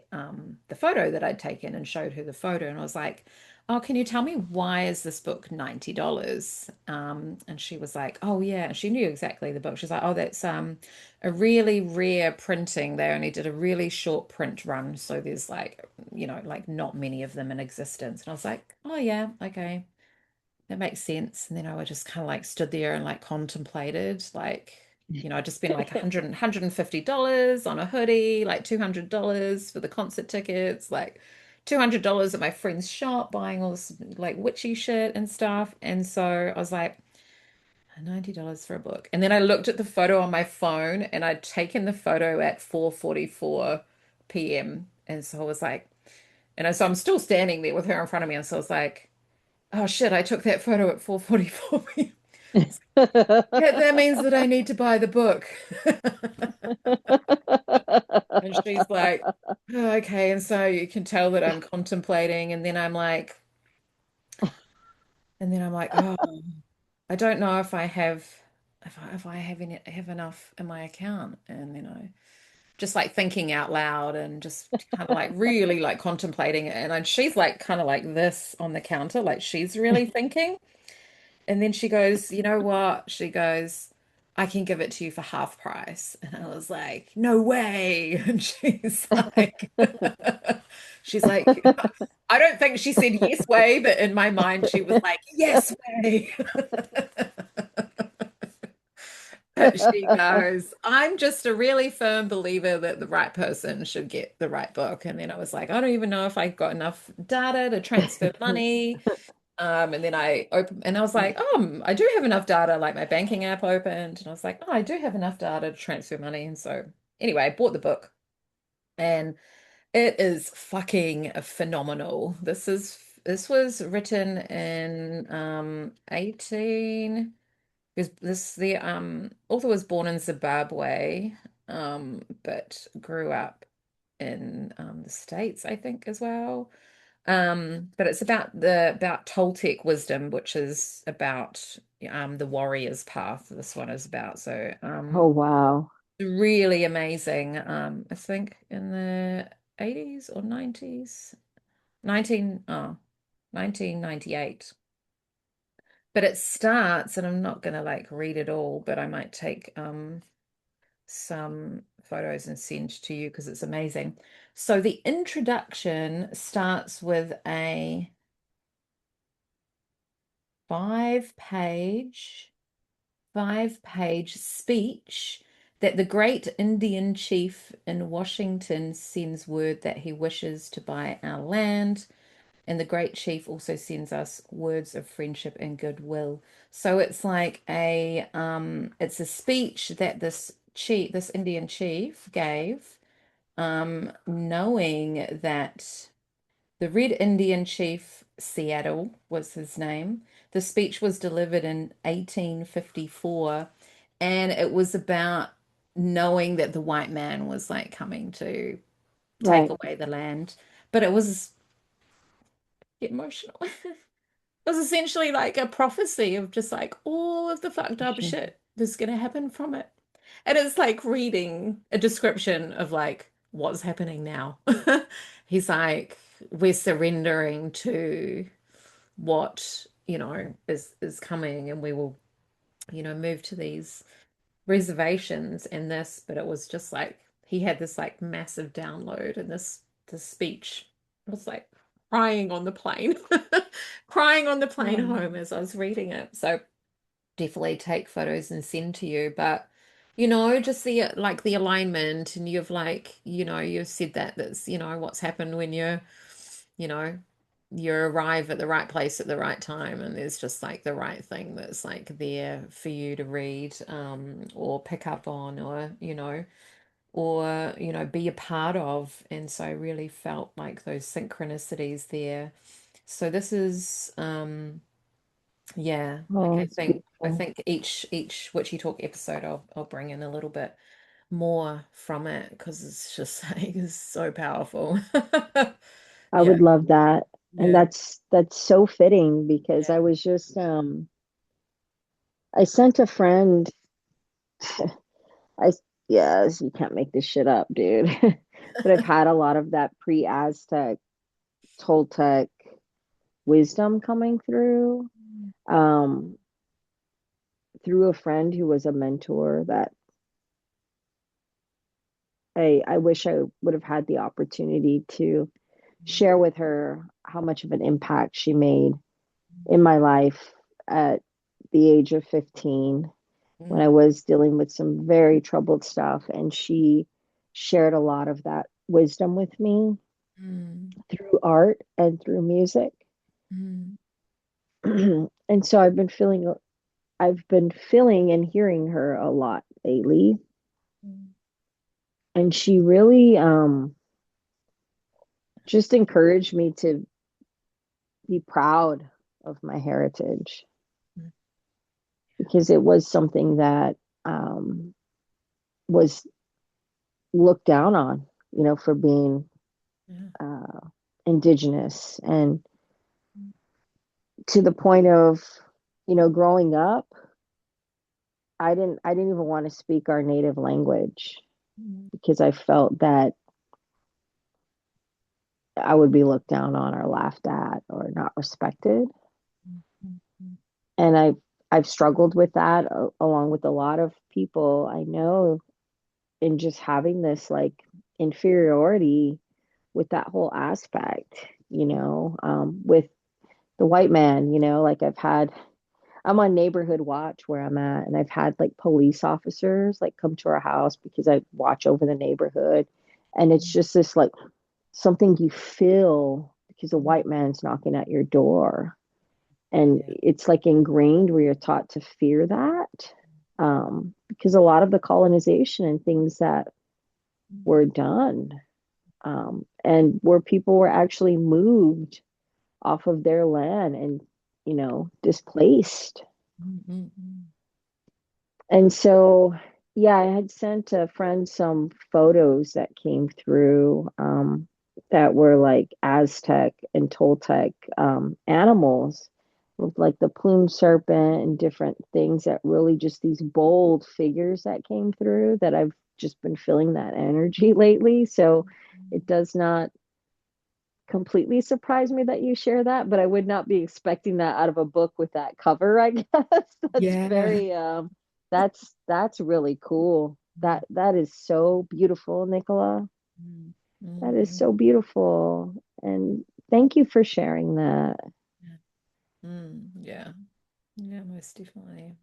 photo that I'd taken and showed her the photo, and I was like, "Oh, can you tell me why is this book $90?" And she was like, "Oh yeah," and she knew exactly the book. She's like, "Oh, that's a really rare printing. They only did a really short print run, so there's like not many of them in existence." And I was like, "Oh yeah, okay, that makes sense." And then I just kind of like stood there and like contemplated, like, I just spent like $150 on a hoodie, like $200 for the concert tickets, like $200 at my friend's shop buying all this like witchy shit and stuff. And so I was like, $90 for a book. And then I looked at the photo on my phone and I'd taken the photo at 4:44 p.m. And so I was like, so I'm still standing there with her in front of me. And so I was like, oh shit, I took that photo at 4:44 p.m. Yeah, that means that I need to buy the book. And she's like, oh, okay. And so you can tell that I'm contemplating. And then I'm like, oh, I don't know if I have enough in my account. And then I just like thinking out loud and just kind of like really like contemplating it. And she's like kind of like this on the counter, like she's really thinking. And then she goes, you know what? She goes, I can give it to you for half price. And I was like, no way. And she's like, I don't think she said yes way, but in my mind, she was like, yes way. But she goes, I'm just a really firm believer that the right person should get the right book. And then I was like, I don't even know if I got enough data to transfer money. And then I opened and I was like, I do have enough data, like my banking app opened. And I was like, oh, I do have enough data to transfer money. And so anyway, I bought the book and it is fucking phenomenal. This was written in 18 because this the author was born in Zimbabwe, but grew up in the States, I think, as well. But it's about Toltec wisdom, which is about the warrior's path. This one is about. So Oh, wow. really amazing. I think in the 80s or 90s, 1998. But it starts, and I'm not gonna like read it all, but I might take some photos and send to you because it's amazing. So the introduction starts with a 5 page, 5 page speech that the great Indian chief in Washington sends word that he wishes to buy our land. And the great chief also sends us words of friendship and goodwill. So it's like it's a speech that this Indian chief gave, knowing that the Red Indian Chief, Seattle was his name. The speech was delivered in 1854, and it was about knowing that the white man was like coming to take Right. away the land. But it was emotional. It was essentially like a prophecy of just like all of the fucked up Sure. shit that's gonna happen from it. And it's like reading a description of like what's happening now. He's like, we're surrendering to what, is coming and we will, move to these reservations and this, but it was just like he had this like massive download and this speech. I was like crying on the plane, crying on the plane Oh, home as I was reading it. So definitely take photos and send to you. But just the alignment and you've like, you've said that's, what's happened when you know, you arrive at the right place at the right time and there's just like the right thing that's like there for you to read or pick up on or be a part of. And so I really felt like those synchronicities there. So this is yeah, like oh, I it's think I beautiful. think each Witchy Talk episode I'll bring in a little bit more from it because it's just like it's so powerful. I Yeah, would love that. And yeah, that's so fitting because I yeah. was just I sent a friend I yes, you can't make this shit up, dude. But I've had a lot of that pre-Aztec Toltec wisdom coming um through a friend who was a mentor that I wish I would have had the opportunity to share with her how much of an impact she made in my life at the age of 15 when I Mm, was dealing with some very troubled stuff. And she shared a lot of that wisdom with me mm, through art and through music. mm, And so I've been feeling and hearing her a lot lately. mm, And she really just encouraged me to be proud of my heritage mm. because it was something that um, was looked down on, for being Yeah. uh, indigenous, and to the point of, growing up, I didn't even want to speak our native language. because I felt that I would be looked down on or laughed at or not respected. And I've struggled with that along with a lot of people I know, in just having this like inferiority with that whole aspect, with the white man, like I'm on neighborhood watch where I'm at, and I've had like police officers like come to our house because I watch over the neighborhood. And it's just this like something you feel because a white man's knocking at your door. And Yeah. it's like ingrained where you're taught to fear that. Because a lot of the colonization and things that were done, and where people were actually moved off of their land and, displaced. And so, yeah, I had sent a friend some photos that came through, that were like Aztec and Toltec, animals with like the plumed serpent and different things, that really just these bold figures that came through, that I've just been feeling that energy lately. So it does not completely surprise me that you share that, but I would not be expecting that out of a book with that cover, I guess. That's Yeah. very that's really cool. That is so beautiful, Nicola. Mm, That is mm, so beautiful. And thank you for sharing that. yeah. Yeah. Yeah, most definitely.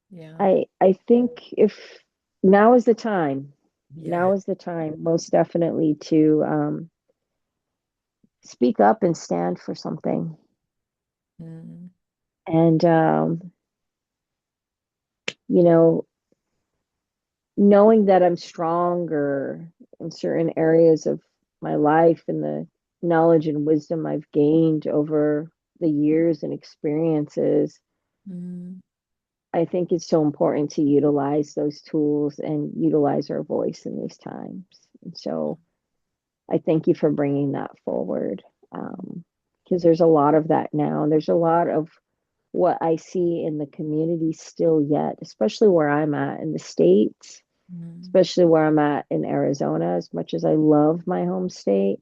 Yeah. I think if now is the time. Yeah. Now is the time, most definitely, to speak up and stand for something. Mm, And you know, knowing that I'm stronger in certain areas of my life and the knowledge and wisdom I've gained over the years and experiences, mm, I think it's so important to utilize those tools and utilize our voice in these times. And so I thank you for bringing that forward, because there's a lot of that now. And there's a lot of what I see in the community still yet, especially where I'm at in the States, mm, especially where I'm at in Arizona. As much as I love my home state,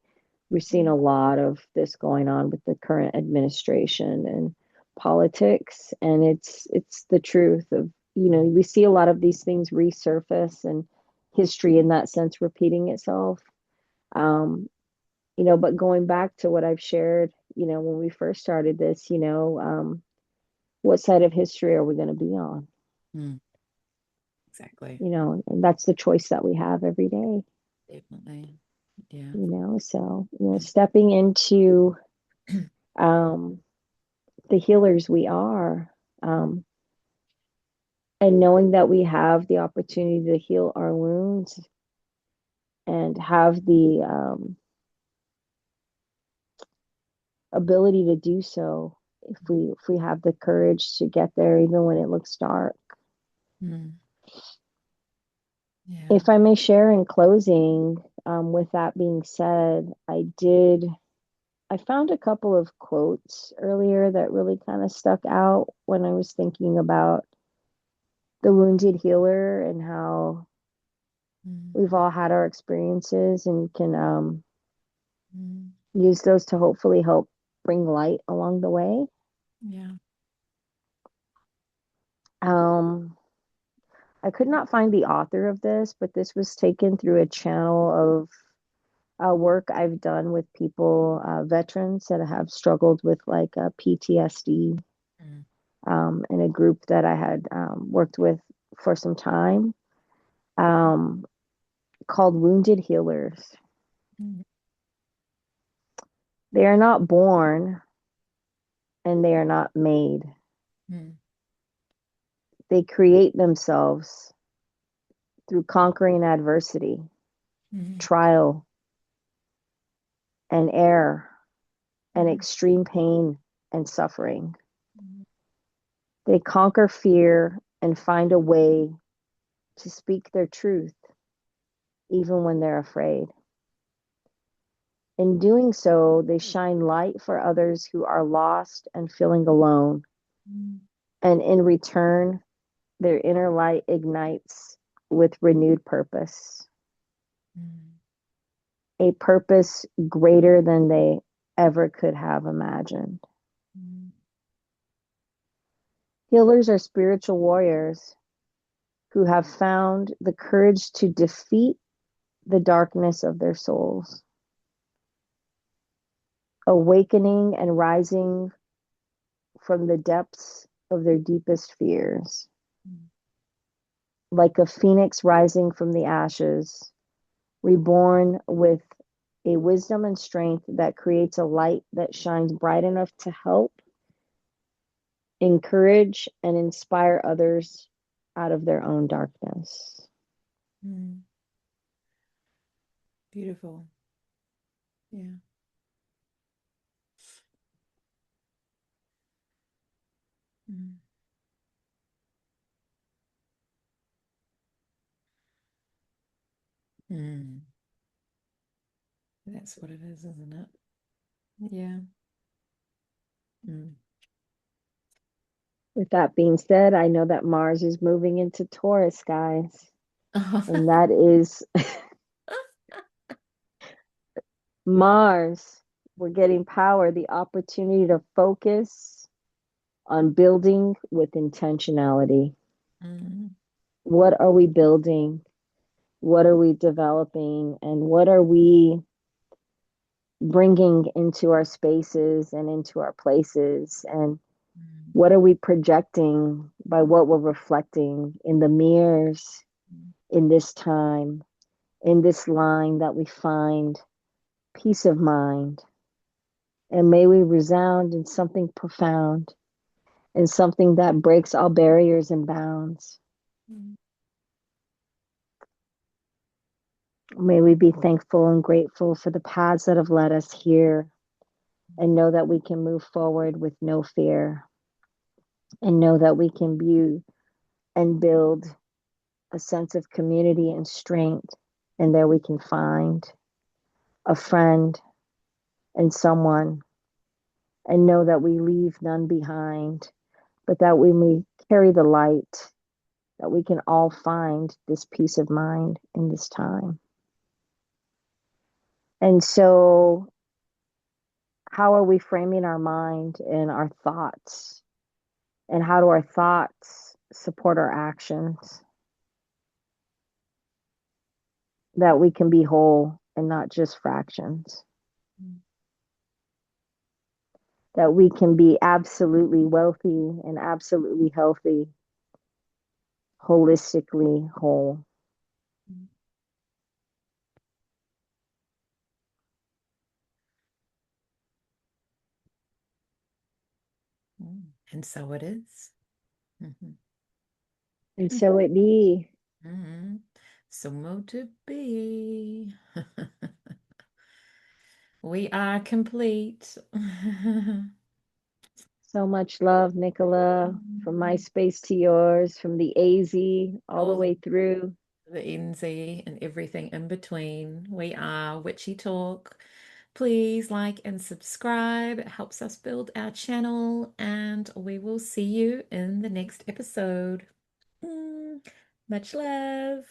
we're seeing a lot of this going on with the current administration and politics. And it's the truth of, we see a lot of these things resurface, and history in that sense repeating itself. Um, but going back to what I've shared, when we first started this, what side of history are we going to be on? mm. Exactly. And that's the choice that we have every day. Definitely. Yeah. So, stepping into, um, the healers we are, um, and knowing that we have the opportunity to heal our wounds and have the, ability to do so, if we have the courage to get there even when it looks dark. Mm. Yeah. If I may share in closing, with that being said, I found a couple of quotes earlier that really kind of stuck out when I was thinking about the wounded healer and how Mm, we've all had our experiences and can, mm. use those to hopefully help bring light along the way. Yeah. Um, I could not find the author of this, but this was taken through a channel of, work I've done with people, veterans that have struggled with like, PTSD, Mm, in a group that I had, worked with for some time, um, called Wounded Healers. mm, They are not born and they are not made. mm, They create themselves through conquering adversity, mm, trial, and error, and mm, extreme pain and suffering. mm, They conquer fear and find a way to speak their truth, even when they're afraid. In doing so, they shine light for others who are lost and feeling alone. mm, And in return, their inner light ignites with renewed purpose. Mm. a purpose greater than they ever could have imagined. Mm. Healers are spiritual warriors who have found the courage to defeat the darkness of their souls, awakening and rising from the depths of their deepest fears. Mm. Like a phoenix rising from the ashes, reborn with a wisdom and strength that creates a light that shines bright enough to help, encourage, and inspire others out of their own darkness. Mm. Beautiful. Yeah. Mm. Mm. That's what it is, isn't it? Yeah. Mm. With that being said, I know that Mars is moving into Taurus, guys. And that is Mars. We're getting power, the opportunity to focus on building with intentionality. Mm. What are we building? What are we developing? And what are we bringing into our spaces and into our places? And Mm. what are we projecting by what we're reflecting in the mirrors in this time, in this line that we find peace of mind? And may we resound in something profound, in something that breaks all barriers and bounds. Mm. May we be thankful and grateful for the paths that have led us here and know that we can move forward with no fear and know that we can view and build a sense of community and strength. And there we can find a friend and someone and know that we leave none behind, but that we may carry the light, that we can all find this peace of mind in this time. And so, how are we framing our mind and our thoughts? And how do our thoughts support our actions? That we can be whole and not just fractions. Mm. That we can be absolutely wealthy and absolutely healthy, holistically whole. Mm. Mm. And so it is. Mhm. And so it be. Mhm. So mo to be. We are complete. So much love, Nicola, from my space to yours, from the AZ all the All way through. the NZ and everything in between. We are Witchy Talk. Please like and subscribe. It helps us build our channel, and we will see you in the next episode. Mm, much love.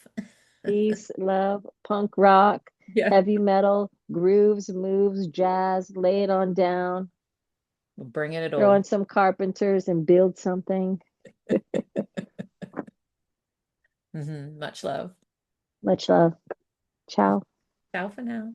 Peace, love, punk rock, Yeah, heavy metal, grooves, moves, jazz, lay it on down, we're bringing it throw all. in some carpenters and build something. Much love. Much love. Ciao. Ciao for now.